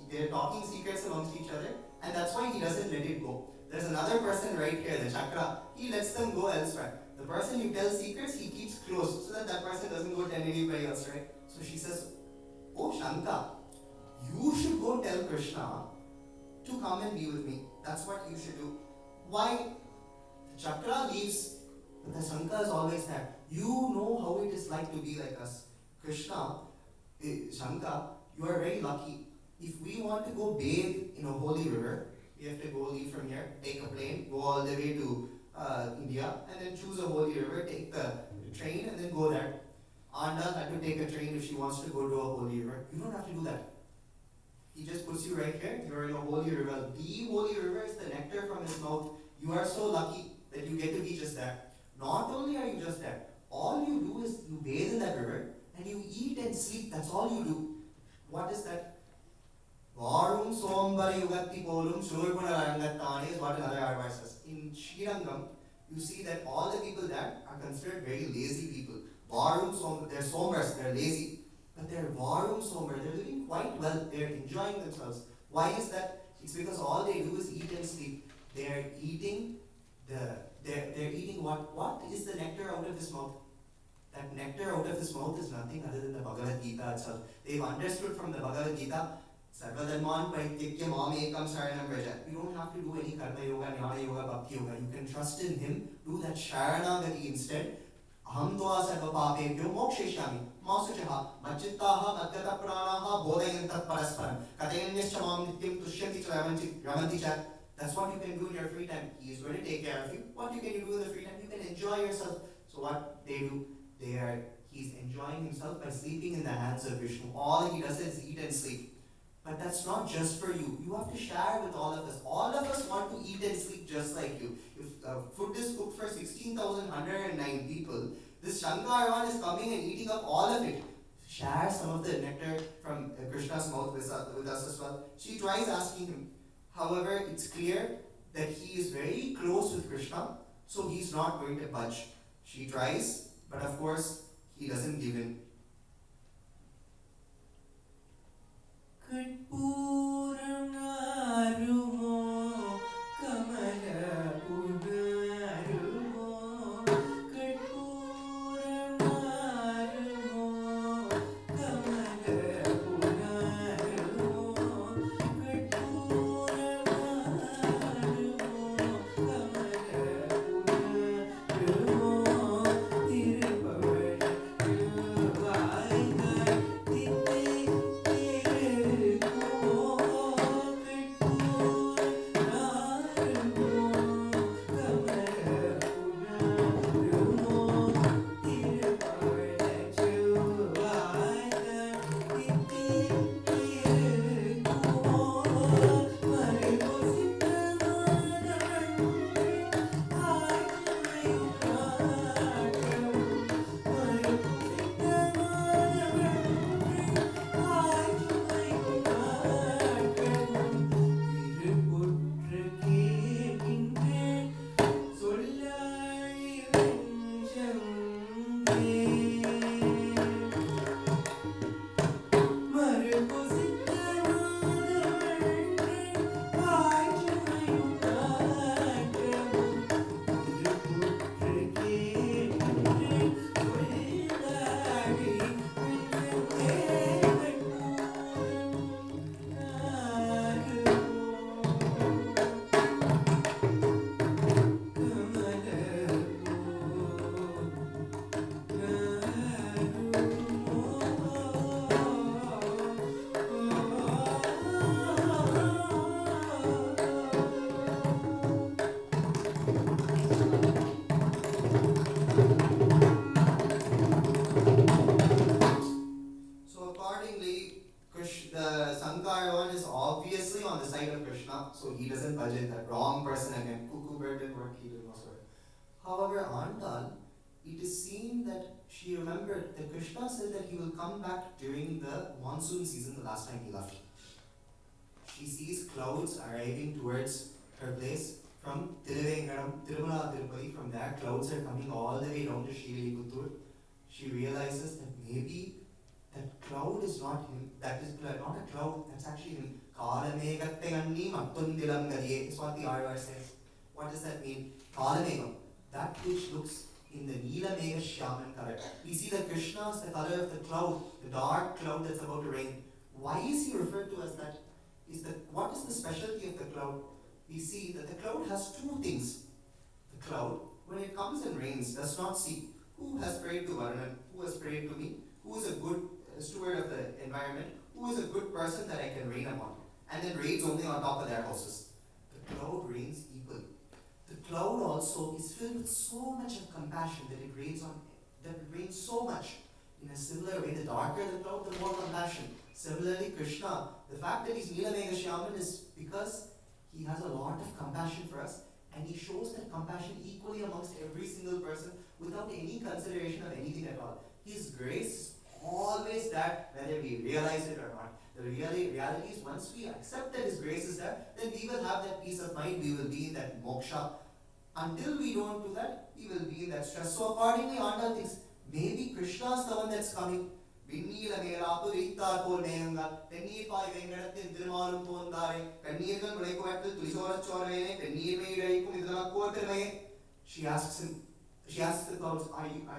They're talking secrets amongst each other, and that's why he doesn't let it go. There's another person right here, the chakra. He lets them go elsewhere. The person you tell secrets, he keeps close so that that person doesn't go tell anybody else, right? So she says, oh Shanka, you should go tell Krishna to come and be with me. That's what you should do. Why? The chakra leaves, but the Shanka is always there. You know how it is like to be like us. Krishna, Shanka, you are very lucky. If we want to go bathe in a holy river, we have to go leave from here, take a plane, go all the way to India, and then choose a holy river, take the train, and then go there. Anda had to take a train if she wants to go to a holy river. You don't have to do that. He just puts you right here. You're in a holy river. The holy river is the nectar from his mouth. You are so lucky that you get to be just there. Not only are you just there, all you do is you bathe in that river and you eat and sleep. That's all you do. What is that? Varum sombari ugatti polum surgunarangattani is what another Arvar says. In Srirangam, you see that all the people there are considered very lazy people. Varum sombar, they're sombers, they're lazy. But they're varum sombar, they're living quite well, they're enjoying themselves. Why is that? It's because all they do is eat and sleep. They're eating they're eating what? What is the nectar out of his mouth? That nectar out of his mouth is nothing other than the Bhagavad Gita itself. They've understood from the Bhagavad Gita, Sarvadharman Parityajya Mam Ekam Sharanam Vraja. You don't have to do any Karma Yoga, Jnana Yoga, Bhakti Yoga. You can trust in him, do that Sharanagati instead. Aham tva sarva papebhyo moksheshyami masuchaha majjittaha madhyata pranaha bodayantat parasparam katayanyascha mam nityam tushyanti cha ramanti cha. That's what you can do in your free time. He is going to take care of you. What can you do in the free time? You can enjoy yourself. So what they do, he's enjoying himself by sleeping in the hands of Vishnu. All he does is eat and sleep. But that's not just for you. You have to share with all of us. All of us want to eat and sleep just like you. If food is cooked for 16,109 people, this Shankarvan is coming and eating up all of it. Share some of the nectar from Krishna's mouth with us as well. She tries asking him. However, it's clear that he is very close with Krishna, so he's not going to budge. She tries, but of course, he doesn't give in. So he doesn't budget that wrong person again. Cuckoo bird didn't work, he didn't work. However, Andal, it is seen that she remembered that Krishna said that he will come back during the monsoon season the last time he left. She sees clouds arriving towards her place from Thiruvengadam, Tirumala Tirupati. From there, clouds are coming all the way down to Srivilliputturu. She realizes that maybe that cloud is not him. That is not a cloud, that's actually him. Kalamegatteganni mattundilam gadiye is what the Arvar says. What does that mean? Kalamegam, that which looks in the Neela Mega Shyaman color. We see that Krishna is the color of the cloud, the dark cloud that's about to rain. Why is he referred to as that? What is the specialty of the cloud? We see that the cloud has two things. The cloud, when it comes and rains, does not see who has prayed to Varuna, who has prayed to me, who is a good steward of the environment, who is a good person that I can rain upon, and then rains only on top of their houses. The cloud rains equally. The cloud also is filled with so much of compassion that it rains so much. In a similar way, the darker the cloud, the more compassion. Similarly, Krishna, the fact that he's Neelamega Shyaman is because he has a lot of compassion for us, and he shows that compassion equally amongst every single person without any consideration of anything at all. His grace is always there, whether we realize it or not. The reality is, once we accept that his grace is there, then we will have that peace of mind, we will be in that moksha. Until we don't do that, we will be in that stress. So accordingly, Andal thinks, maybe Krishna is the one that's coming. விண்ணீல மேலாப்பு வைத்தார் போல் மேகங்கள் தென்னீர் பாய் வெங்கடத்தின் திருமாலும் போந்தாரே கண்ணீர்கள் முளைக்குவற்றில் துளிசோரச் சோர்வேனே பெண்ணீர் மேயிழைக்கும் இதனக்கோர் திருமையே. She asks the clouds,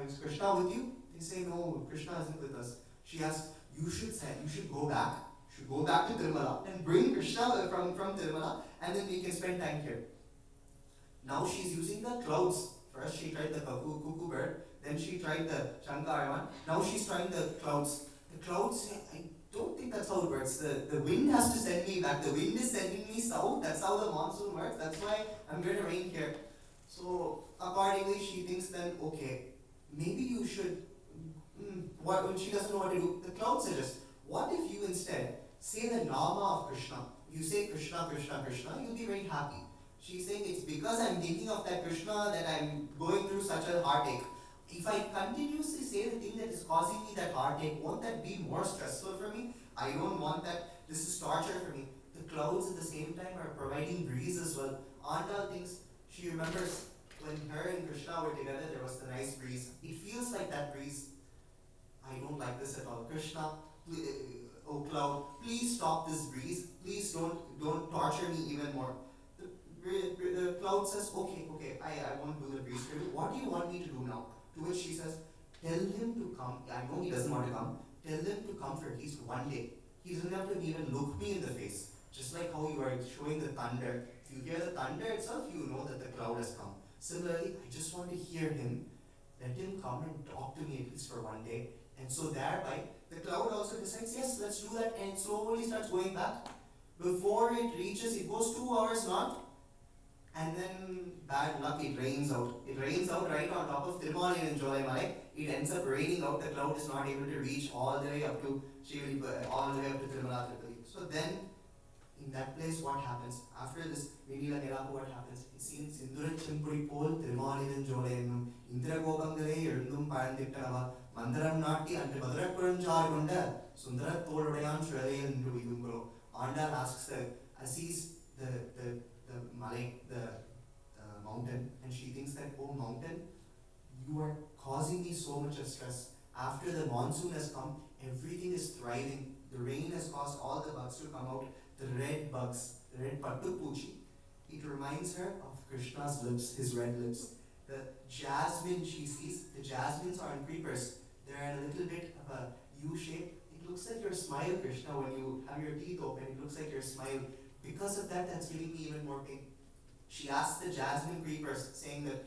is Krishna with you? They say, no, Krishna isn't with us. She asks, you should go back to Tirumala and bring Krishna from Tirumala, and then we can spend time here. Now she's using the clouds. First she tried the cuckoo bird, then she tried the Shankar one, now she's trying the clouds. The clouds say, I don't think that's how it works. The wind has to send me back. The wind is sending me south. That's how the monsoon works. That's why I'm going to rain here. So accordingly, she thinks then, okay, maybe you should, when she doesn't know what to do, the cloud suggests, what if you instead say the Nama of Krishna? You say Krishna, Krishna, Krishna, you'll be very happy. She's saying it's because I'm thinking of that Krishna that I'm going through such a heartache. If I continuously say the thing that is causing me that heartache, won't that be more stressful for me? I don't want that. This is torture for me. The clouds at the same time are providing breeze as well. Andal thinks, she remembers when her and Krishna were together, there was the nice breeze. It feels like that breeze. I don't like this at all. Krishna, oh cloud, please stop this breeze. Please don't torture me even more. The cloud says, okay, I won't do the breeze for you. What do you want me to do now? To which she says, tell him to come. I know he doesn't want to come. Tell him to come for at least one day. He doesn't have to even look me in the face. Just like how you are showing the thunder. If you hear the thunder itself, you know that the cloud has come. Similarly, I just want to hear him. Let him come and talk to me at least for one day. And so thereby, the cloud also decides, yes, let's do that, and slowly starts going back. Before it reaches, it goes 2 hours north, and then bad luck, it rains out. It rains out right on top of Tirumala and Jolaimalai. It ends up raining out. The cloud is not able to reach all the way up to all the way up to Tirumala Tirupati. So then, in that place, what happens? After this Vinila Nirapu, what happens? It's seen Sindura Chimpuri Pol, Tirumala and Jolayanum, Indra Gopangale, Erdum Paranditava, Mandaram Nati, and Madrakpuran Jargunda, Sundara Tol Rayaansh and Vidungro. Andal asks sees the mountain, and she thinks that, oh mountain, you are causing me so much of stress. After the monsoon has come, everything is thriving. The rain has caused all the bugs to come out. The red bugs, the red pattupuchi, it reminds her of Krishna's lips, his red lips. The jasmine she sees, the jasmines are in creepers. They're in a little bit of a U shape. It looks like your smile, Krishna, when you have your teeth open. It looks like your smile. Because of that, that's giving me even more pain. She asks the jasmine creepers, saying that,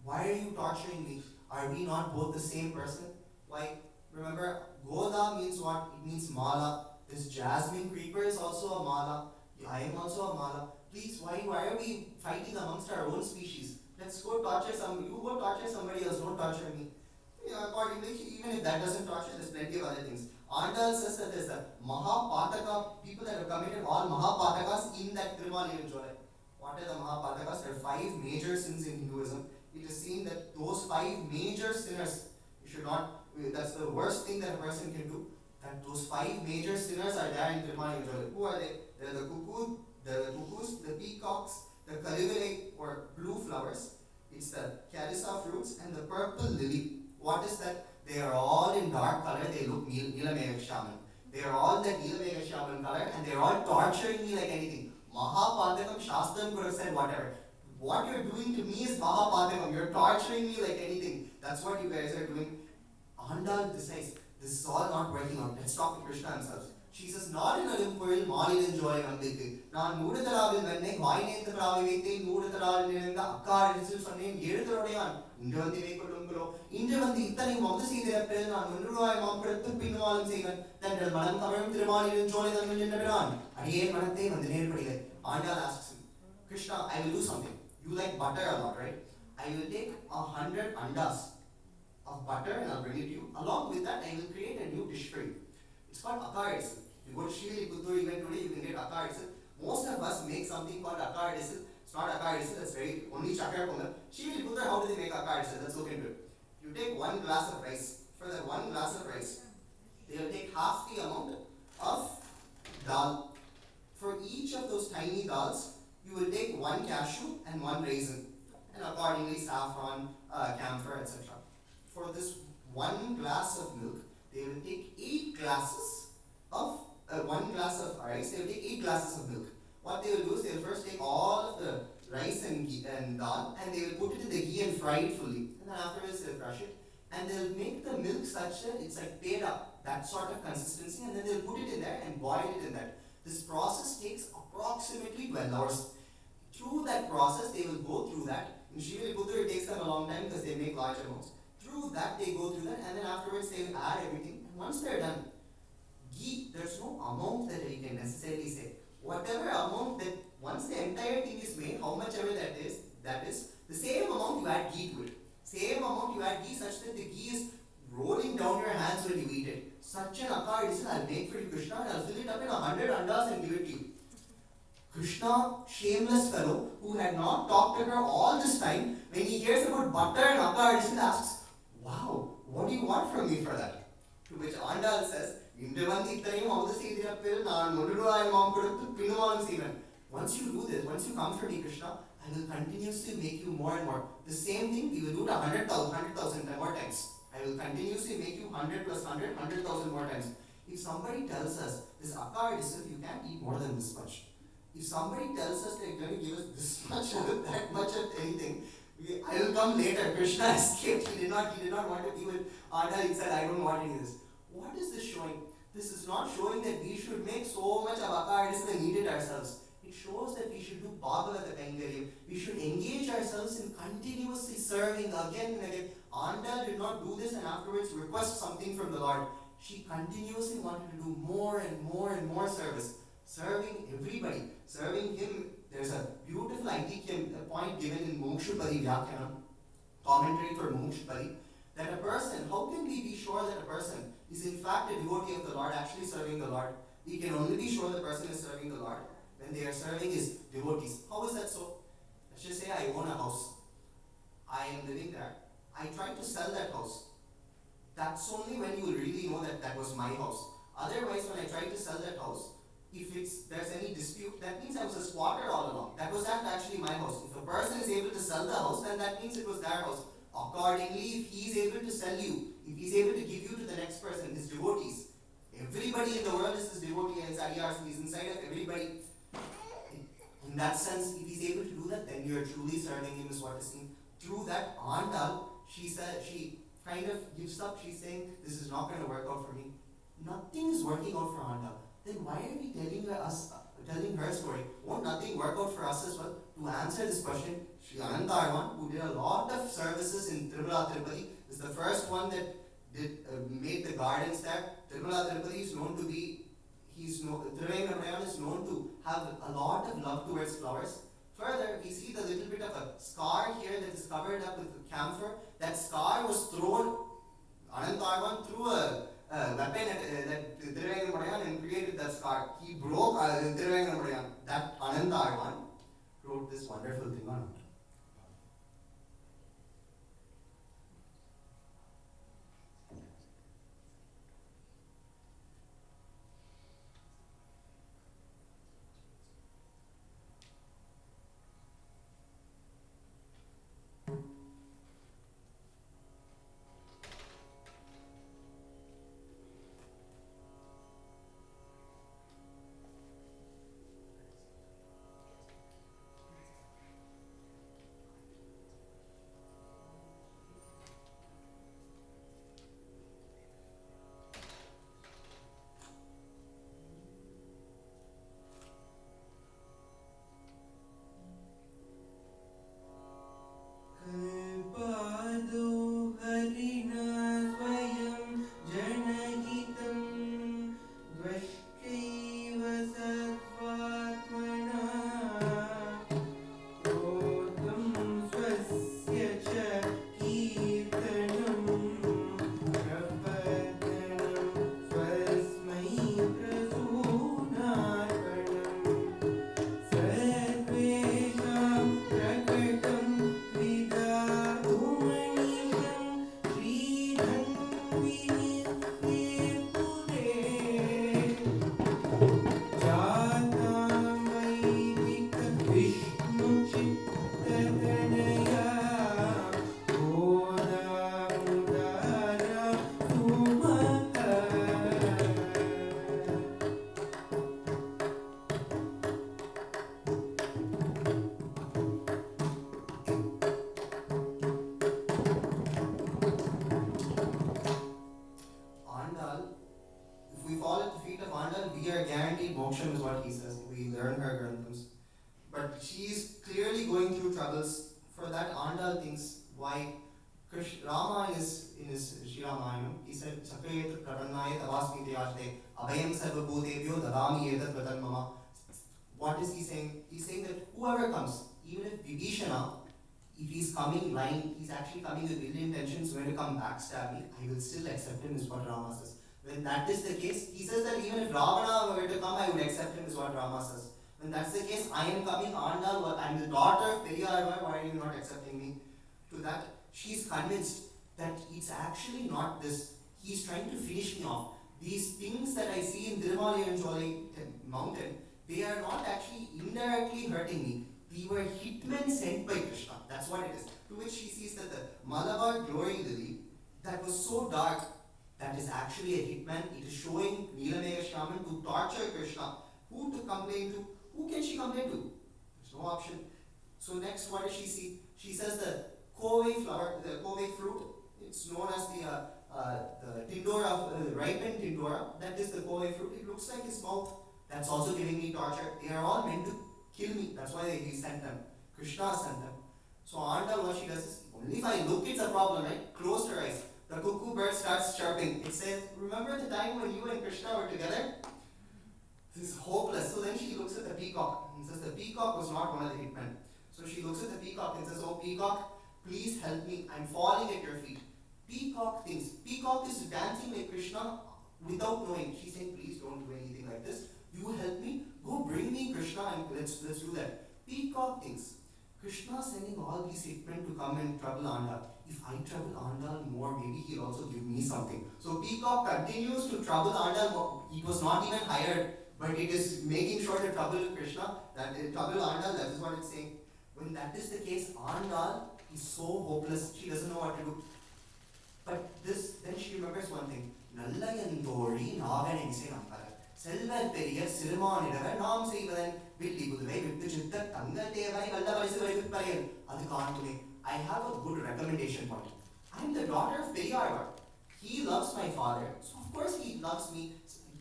why are you torturing me? Are we not both the same person? Why? Remember, Goda means what? It means mala. This jasmine creeper is also a mala. I am also a mala. Please, why are we fighting amongst our own species? Let's go torture somebody. You go torture somebody else, don't torture me. Accordingly, even if that doesn't torture, there's plenty of other things. Andal says that there's a Mahapataka, people that have committed all Mahapatakas in that Tirumala Jolai. What are the Mahapatakas? There are 5 major sins in Hinduism. it is seen that those 5 major sinners, you should not, that's the worst thing that a person can do, that those 5 major sinners are there in Tirumala Ujjvala. Who are they? They're the cuckoos, the peacocks, the kalivale or blue flowers, it's the calisa fruits, and the purple lily. What is that? They are all in dark color, they look Neelamegha. They are all that Neelamegha color, and they are all torturing me like anything. Mahapadakam Shastram could have said whatever. What you're doing to me is Mahapadakam. You're torturing me like anything. That's what you guys are doing. Andal decides, this is all not working out. Let's talk to Krishna himself. She says, Narinalum Puril Malil enjoying Ambikku. Nan Mudatharaavil Venne, Vainentharavi Vete, Mudatharaavil Niranga, Akkar Edisil Sonne, Edutharodayan, Indravandi Vekolumgulo, Indravandi Ittani Mogasi Thirapil, Nan Undruvaai Mamprathu Pinnuvalam Seivan, then the Manam Kamaram Thirumalil enjoying Navaran. Adiye Manate Vandane Padile. Andal asks him, Krishna, I will do something. You like butter a lot, right? I will take 100 andas of butter and I'll bring it to you. Along with that, I will create a new dish for you. It's called akkar idsil. You go to Shriya even today, you can get akkar idsil. Most of us make something called akkar idsil. It's not akkar idsil, that's very only chakra pongal. Shriya, how do they make akkar idsil? Let's look into it. You take 1 glass of rice. For that 1 glass of rice, they will take half the amount of dal. For each of those tiny dals, you will take 1 cashew and 1 raisin, and accordingly saffron, camphor, etc. For this 1 glass of milk, they will take 8 glasses of 1 glass of rice. They will take 8 glasses of milk. What they will do is they will first take all of the rice and ghee and dal, and they will put it in the ghee and fry it fully. And then afterwards they will crush it, and they will make the milk such that it's like peda, that sort of consistency, and then they will put it in there and boil it in that. This process takes approximately 12 hours. Through that process, they will go through that. In Shriviliputtur, it takes them a long time because they make large amounts. Through that, they go through that, and then afterwards, they will add everything. And once they're done, ghee, there's no amount that we can necessarily say. Whatever amount that, once the entire thing is made, how much ever that is, the same amount you add ghee to it. Same amount you add ghee such that the ghee is rolling down your hands when you eat it. Such an akkar idsil I'll make for you, Krishna, and I'll fill it up in 100 andas and give it to you. Krishna, shameless fellow, who had not talked to her all this time, when he hears about butter and akkar idsil, asks, wow, what do you want from me for that? To which Andal says, once you do this, once you come for me, Krishna, I will continuously make you more and more. The same thing, we will do it 100,000 more times. I will continuously make you 100 plus 100, 100,000 more times. If somebody tells us, this akkar idsil, you can't eat more than this much. If somebody tells us they're going to give us this much of that much of anything, I will come later. Krishna escaped. He did not want to be with Andal. He said, I don't want any of this. What is this showing? This is not showing that we should make so much of akkar idsil and eat it ourselves. It shows that we should do Bhagavata Kainkariam. We should engage ourselves in continuously serving again and again. Andal did not do this and afterwards request something from the Lord. She continuously wanted to do more and more and more service. Serving everybody. Serving him. There's a beautiful point given in Mokshapadi Vyakyanam, commentary for Mokshapadi, that a person, how can we be sure that a person is in fact a devotee of the Lord, actually serving the Lord? We can only be sure the person is serving the Lord when they are serving his devotees. How is that so? Let's just say I own a house. I am living there. I try to sell that house. That's only when you will really know that that was my house. Otherwise, when I try to sell that house, if there's any dispute, that means I was a squatter all along. That was not actually my house. If a person is able to sell the house, then that means it was their house. Accordingly, if he is able to sell you, if he is able to give you to the next person, his devotees, everybody in the world is his devotee and his IRs, he's inside of everybody. In that sense, if he's able to do that, then you are truly serving him, is what is seen. Through that, Andal, she kind of gives up. She's saying, this is not going to work out for me. Nothing is working out for Andal. Then why are we telling her story? Won't nothing work out for us as well? To answer this question, Sri Anantarvan, who did a lot of services in Tirumala Tirupati, is the first one that made the gardens there. Tirumala Tirupati is known to be, Thiruvenkatamarayan is known to have a lot of love towards flowers. Further, we see the little bit of a scar here that is covered up with camphor. That scar was thrown, Anantarvan threw a weapon at Thiruvenkatamarayan and created that scar. He broke Thiruvenkatamarayan. That Anantarvan wrote this wonderful thing on it. she is clearly going through troubles. For that, Andal thinks why Rama in his Shri Ramayana, he said, Chakrayet Pradannaya Tavasmi Deyashte, Abhayam Sarvabhutebhyo Dadami Etat Vatan Mama. What is he saying? He's saying that whoever comes, even if Vibhishana, if he's coming lying, he's actually coming with ill intentions, going to come backstab me, I will still accept him, is what Rama says. When that is the case, he says that even if Ravana were to come, I would accept him, is what Rama says. When that's the case, I am coming, Andal, I'm the daughter of Periyar, why are you not accepting me? To that, she's convinced that it's actually not this. He's trying to finish me off. These things that I see in Tirumala and Jolly mountain, they are not actually indirectly hurting me. We were hitmen sent by Krishna. That's what it is. To which she sees that the Malabar glory lily that was so dark, that is actually a hitman. It is showing Neelamega Shaman to torture Krishna. Who to complain to? Who can she complain to? There's no option. So next, what does she see? She says the Kovai flower, the Kovai fruit. It's known as the Tindora, ripened Tindora. That is the Kovai fruit. It looks like his mouth. That's also giving me torture. They are all meant to kill me. That's why he sent them. Krishna sent them. So Andal, what she does is, only if I look, it's a problem, right? Closed her eyes. The cuckoo bird starts chirping. It says, remember the time when you and Krishna were together? This is hopeless. So then she looks at the peacock and says the peacock was not one of the hitmen. So she looks at the peacock and says, oh peacock, please help me. I'm falling at your feet. Peacock thinks. Peacock is dancing like Krishna without knowing. She's saying, please don't do anything like this. You help me. Go bring me Krishna and let's do that. Peacock thinks. Krishna sending all these hitmen to come and trouble Andal. If I trouble Andal more, maybe he'll also give me something. So Peacock continues to trouble Andal. It was not even hired, but it is making sure to trouble Krishna, that it trouble Andal. That is what it's saying. When that is the case, Andal is so hopeless. She doesn't know what to do. But then she remembers one thing. Nallayandori Naganense Nampara. Selvar Periyar Sirumanidavar Nam Seivadan Villi Buduvai Vittu Chitta Tangal Devai Vallavarisi Varikutparayan. Adu Kaantume. I have a good recommendation point. I am the daughter of Periyar. He loves my father, so of course he loves me.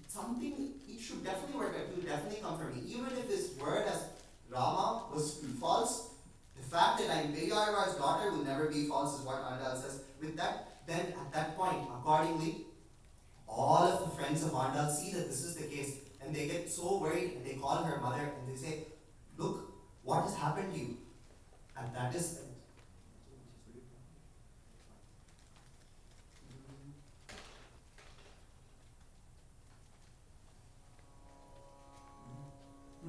Something, it should definitely work out. It will definitely come from me. Even if his word as Rama was false, the fact that I am Periyar's daughter will never be false, is what Andal says. With that, then at that point, accordingly, all of the friends of Andal see that this is the case, and they get so worried, and they call her mother, and they say, look, what has happened to you? And that is...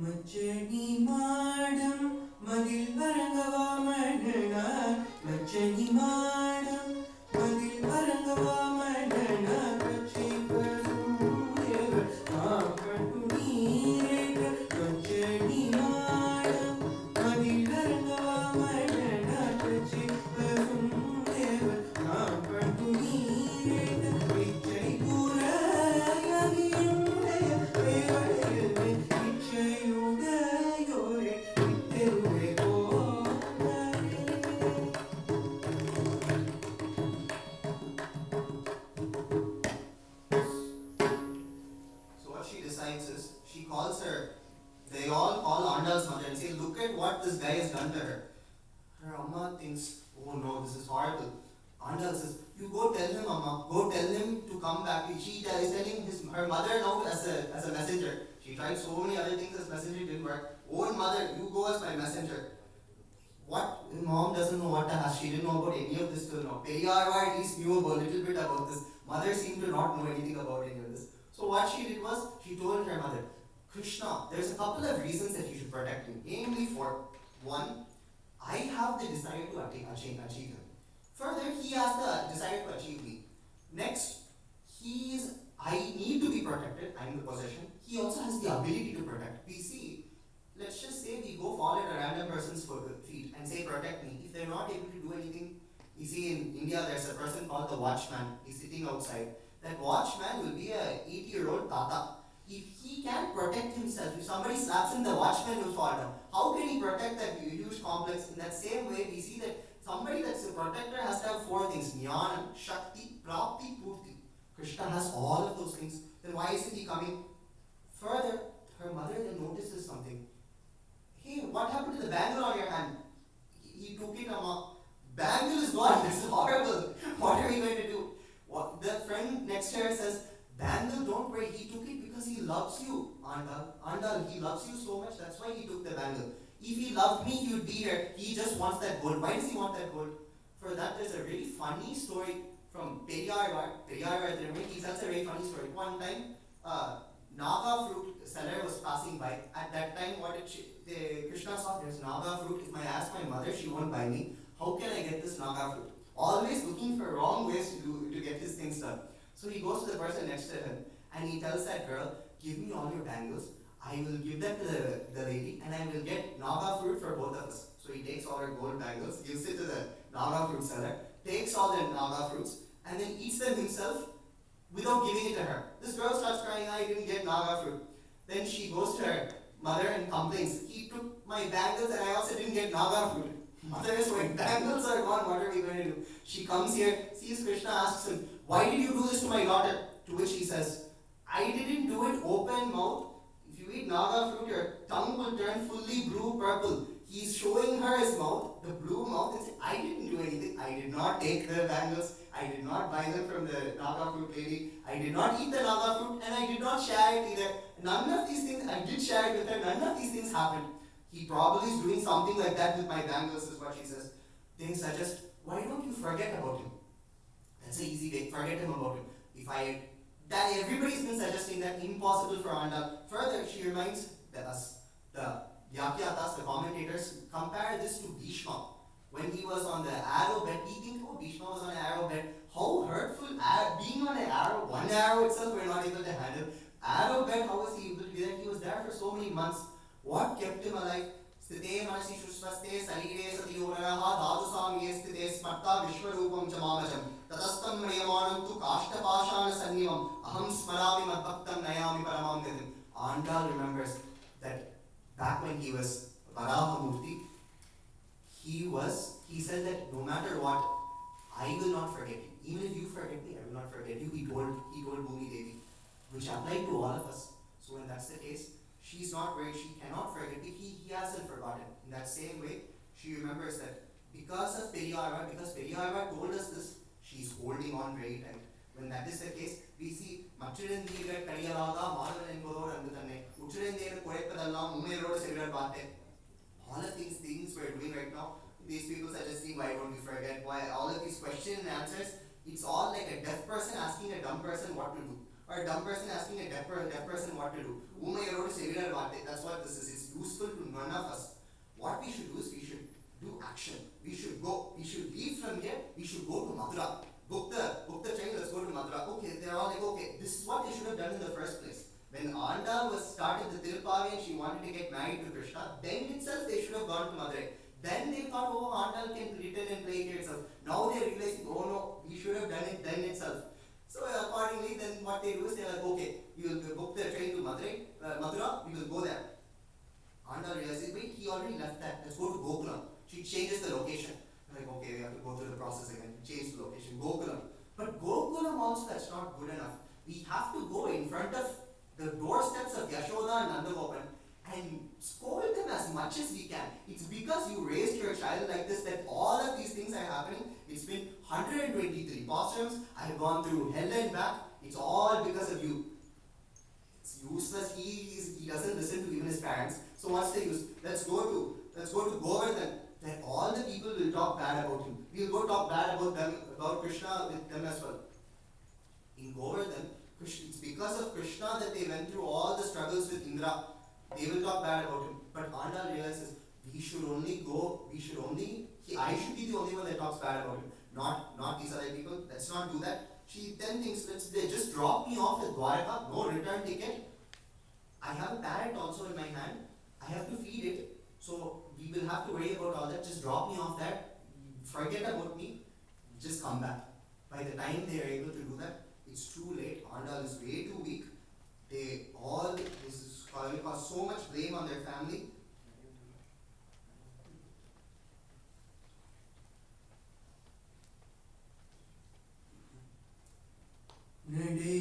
Machani madam madil varangava madana. Machani madam madil varangava madana. Prachi prasumdeva aapatuniret. Machani madam madil varangava madana. Prachi prasumdeva aapatuniret. Vichai purayagiyumdeya vevayalme. They all call Andal's mother and say, look at what this guy has done to her. Her Amma thinks, oh no, this is horrible. Andal says, you go tell him, Amma, go tell him to come back. She is telling her mother now as a messenger. She tried so many other things as messenger, didn't work. Own mother, you go as my messenger. What? Mom doesn't know what to ask. She didn't know about any of this till now. Periyar at least knew a little bit about this. Mother seemed to not know anything about any of this. So what she did was, she told her mother, Krishna, there's a couple of reasons that you should protect him. Namely for, one, I have the desire to achieve him. Further, he has the desire to achieve me. Next, I need to be protected, I am the possession. He also has the ability to protect. We see, let's just say we go fall at a random person's feet and say protect me. If they're not able to do anything, you see in India there's a person called the watchman. He's sitting outside. That watchman will be a 80-year-old tata. If he can't protect himself, if somebody slaps him, the watchman will fall down. How can he protect that huge complex? In that same way, we see that somebody that's a protector has to have four things: Jnana, Shakti, Prapti, Purti. Krishna has all of those things. Then why isn't he coming? Further, her mother then notices something. hey, what happened to the bangle on your hand? He took it, Amma. Bangle is gone. This is horrible. What are we going to do? What, the friend next to her says, Bangle, don't worry. He took it because he loves you, Andal. Andal, he loves you so much. That's why he took the bangle. If he loved me, he would be here. He just wants that gold. Why does he want that gold? For that, there's a really funny story from Periyar. He tells a very funny story. One time, Naga fruit seller was passing by. At that time, Krishna saw there's Naga fruit. If I ask my mother, she won't buy me. How can I get this Naga fruit? Always looking for wrong ways to get his things done. So he goes to the person next to him and he tells that girl, give me all your bangles. I will give them to the lady and I will get Naga fruit for both of us. So he takes all her gold bangles, gives it to the Naga fruit seller, takes all the Naga fruits and then eats them himself without giving it to her. This girl starts crying, I didn't get Naga fruit. Then she goes to her mother and complains, he took my bangles and I also didn't get Naga fruit. Mother is going, bangles are gone, what are we going to do? She comes here, sees Krishna, asks him, why did you do this to my daughter? To which he says, I didn't do it open mouth. If you eat Naga fruit, your tongue will turn fully blue purple. He's showing her his mouth, the blue mouth, and saying, I didn't do anything. I did not take the bangles. I did not buy them from the Naga fruit lady. I did not eat the Naga fruit, and I did not share it either. None of these things, I did share it with her. None of these things happened. He probably is doing something like that with my bangles, is what she says. They suggest, why don't you forget about him? That's an easy way. Forget him about him. That everybody's been suggesting that impossible for Anda. Further, she reminds us, the Vyakyatas, the commentators, compare this to Bhishma. When he was on the arrow bed, we think, oh, Bhishma was on an arrow bed. How hurtful, being on an arrow, one arrow itself we're not able to handle. Arrow bed, how was he able to do that? He was there for so many months. What kept him alive? Sthite manasi shushvaste salire satyoranaha dhadusamye sthite smarta vishwarupam chamamajam tatastam mariyamanam tu kashtapashana sannivam aham smarami madbhaktam nayami paramam gatim. Andal remembers that back when he was Varahamurti, he said that no matter what, I will not forget you. Even if you forget me, I will not forget you. He told Bhumi Devi, which applied to all of us. So when that's the case, she's not worried, she cannot forget it. He hasn't forgotten. In that same way, she remembers that because of because Periyarva told us this, she's holding on very tight. When that is the case, we see Machirandira Kadiyalaga, Malavan and Goda and Tanne, Uchirandira Korepadala, Mumeroda Sevilar Bate. All of these things we're doing right now, these people suggesting why don't we forget, why all of these questions and answers, it's all like a deaf person asking a dumb person what to do. Or a dumb person asking a deaf person what to do. That's what this is. It's useful to none of us. What we should do is we should do action. We should go. We should leave from here. We should go to Mathura. Book the train. Let's go to Mathura. Okay, they're all like, okay, this is what they should have done in the first place. When Andal was started the Tirupavi and she wanted to get married to Krishna, then itself they should have gone to Madurai. Then they thought, oh, Andal can return and play here itself. Now they're realizing, oh no, we should have done it then itself. So accordingly, then what they do is they're like, okay, we will book the train to Mathura, we will go there. Andal realizes, wait, he already left that. Let's go to Gokulam. She changes the location. Like, okay, we have to go through the process again. Change the location. Gokulam. But Gokulam also, that's not good enough. We have to go in front of the doorsteps of Yashoda and Nandagopan and scold them as much as we can. It's because you raised your child like this that all of these things are happening. It's been 123 possums. I have gone through hell and back. It's all because of you. It's useless. He doesn't listen to even his parents. So what's the use? Let's go to Govardhan. Then all the people will talk bad about him. We will go talk bad about them, about Krishna with them as well. In Govardhan, it's because of Krishna that they went through all the struggles with Indra. They will talk bad about him. But Andal realizes I should be the only one that talks bad about him. Not these other people. Let's not do that. She then thinks, they just drop me off at Dwarka, no return ticket. I have a parrot also in my hand. I have to feed it. So we will have to worry about all that. Just drop me off there. Forget about me. Just come back. By the time they are able to do that, it's too late. Andal is way too weak. This is cause so much blame on their family. நடை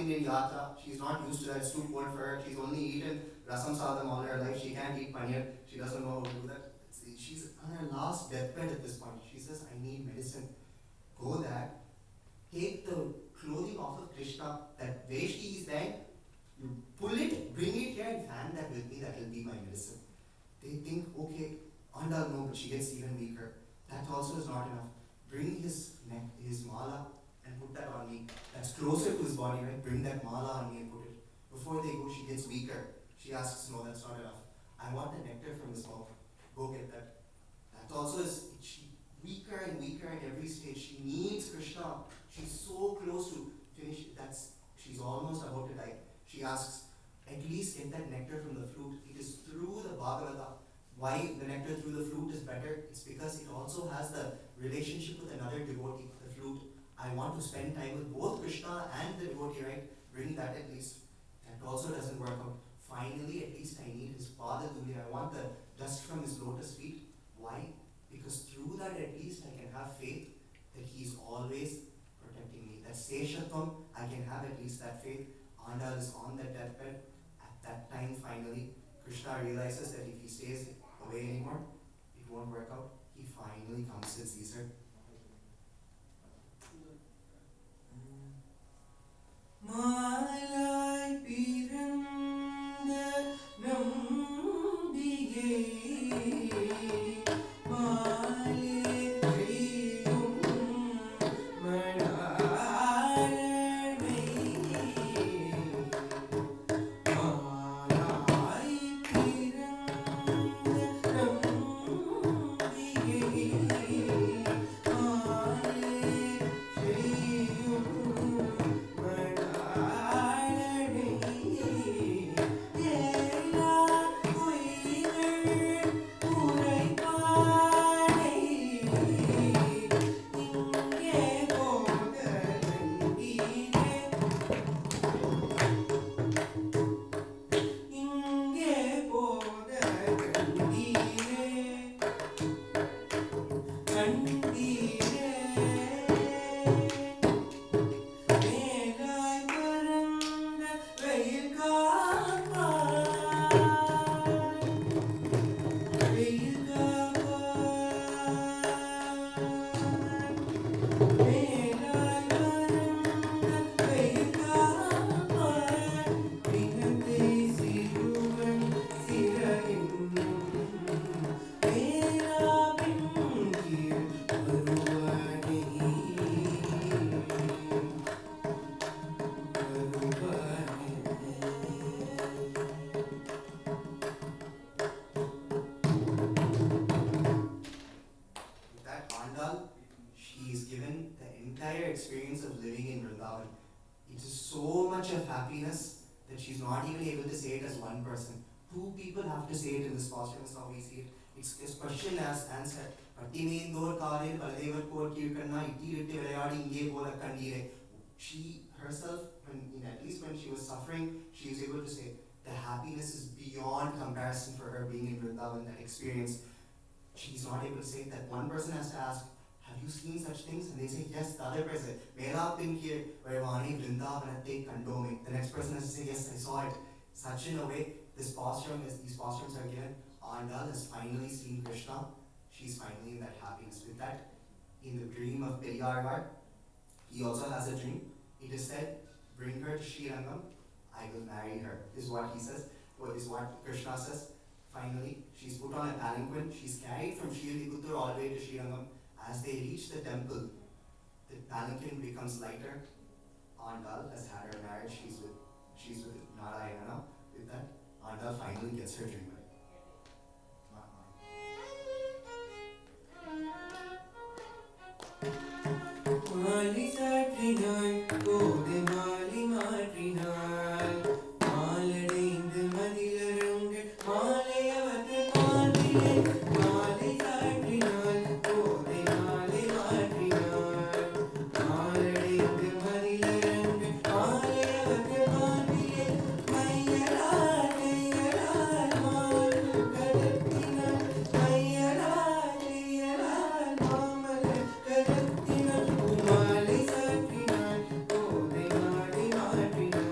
Indian yatra. She's not used to that. It's too cold for her. She's only eaten rasam sadam all her life. She can't eat paneer. She doesn't know how to do that. She's on her last deathbed at this point. She says, I need medicine. Go there, take the clothing off of Krishna, that Veshti is there, you pull it, bring it here and fan that with me, that will be my medicine. They think, okay, Andal no, but she gets even weaker. That also is not enough. Bring his neck, his mala and put that on me. That's closer to his body, right? Bring that mala on me and put it. Before they go, she gets weaker. She asks, no, that's not enough. I want the nectar from his mouth. Go get that. That also is, she weaker and weaker at every stage. She needs Krishna. She's so close to finish. She's almost about to die. She asks, at least get that nectar from the flute. It is through the Bhagavata. Why the nectar through the flute is better? It's because it also has the relationship with another devotee, the flute. I want to spend time with both Krishna and the devotee, right? Bring that at least. That also doesn't work out. Finally, at least I need his Pada Duli. I want the dust from his lotus feet. Why? Because through that at least I can have faith that he is always protecting me. That Seshatvam, I can have at least that faith. Andal is on that deathbed. At that time, finally, Krishna realizes that if he stays away anymore, it won't work out. He finally comes and sees her. Malai piranda nambige male priyum manarane malai piranda nambige Experience of living in Vrindavan. It is so much of happiness that she's not even able to say it as one person. Two people have to say it in this posture. That's how we see it. It's question as answered. She herself, at least when she was suffering, she was able to say the happiness is beyond comparison for her being in Vrindavan, that experience. She's not able to say that. One person has to ask, have you seen such things? And they say, yes. The other person, Mela been here, Vaivani Vrindavanate Kandome. The next person has to say, yes, I saw it. Such in a way, these postrums are given. Andal has finally seen Krishna. She's finally in that happiness. With that, in the dream of Periyarvar, he also has a dream. It is said, bring her to Srirangam, I will marry her, is what he says, or is what Krishna says. Finally, she's put on a palanquin. She's carried from Srirangam all the way to Srirangam. As they reach the temple, the palanquin becomes lighter. Andal has had her marriage. She's with Narayana. With that, Andal finally gets her dream. Mali satrinan, Goda mali matrinan, malade madilaranga, malayavate malile, mali satrinan, Goda mali matrinan, malade madilaranga, malayavate malile, mayala malu karattinan, mayala mamal karattinan. Mali satrinan, Goda mali matrinan.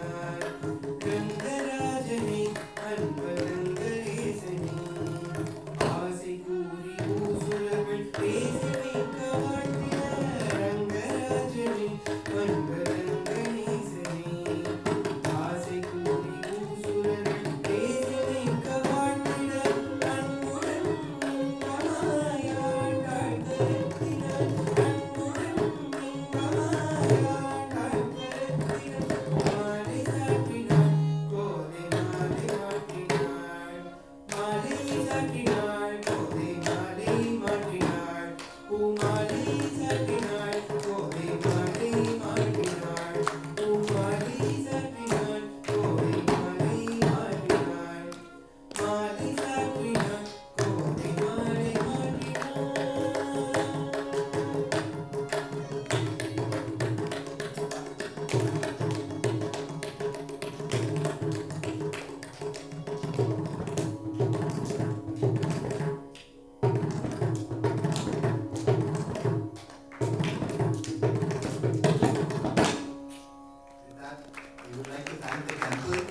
would like to thank the temple,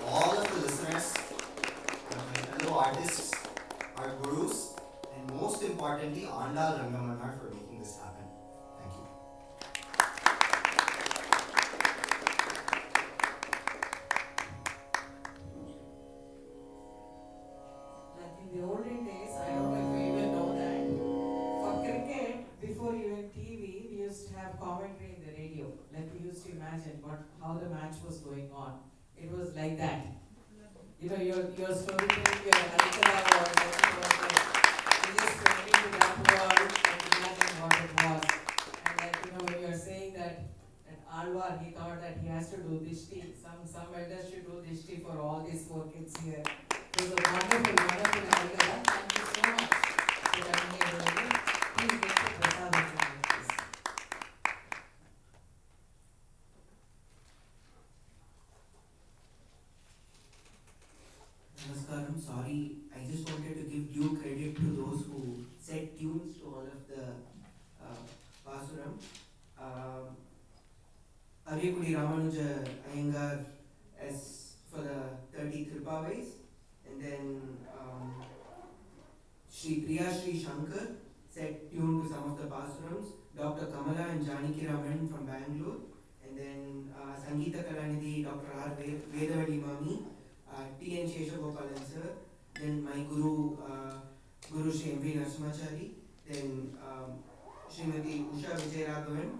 all of the listeners, my fellow artists, our gurus, and most importantly, Andal Rangamanar for making this happen. Thank you. Like in the olden days, I don't know if you even know that, for cricket, before even TV, we used to have commentary in the radio. Like we used to imagine how the match was going on. It was like that. You know, your storytelling, your Harikatha was like, you just went into that world and imagined what it was. And like, you know, when you're saying that Alvar, he thought that he has to do dishti. Some elders should do dishti for all these 4 kids here. It was a wonderful Harikatha. Thank you so much for coming here today. Please get to Parthasarathi, please. Namaskaram. Sorry, I just wanted to give due credit to those who set tunes to all of the Pasuram. Ariyakudi Ramanuja Iyengar as for the 30 Tripavais, and then Shri Shankar set tune to some of the Pasurams, Dr. Kamala and Janaki Raman from Bangalore, and then Sangeeta Kalanidhi, Dr. R. Vedavali Mami, T.N. Sheshagopalan sir, then my Guru Shri M.V. Narasimhachari, then Srimati Usha Vijayaraghavan,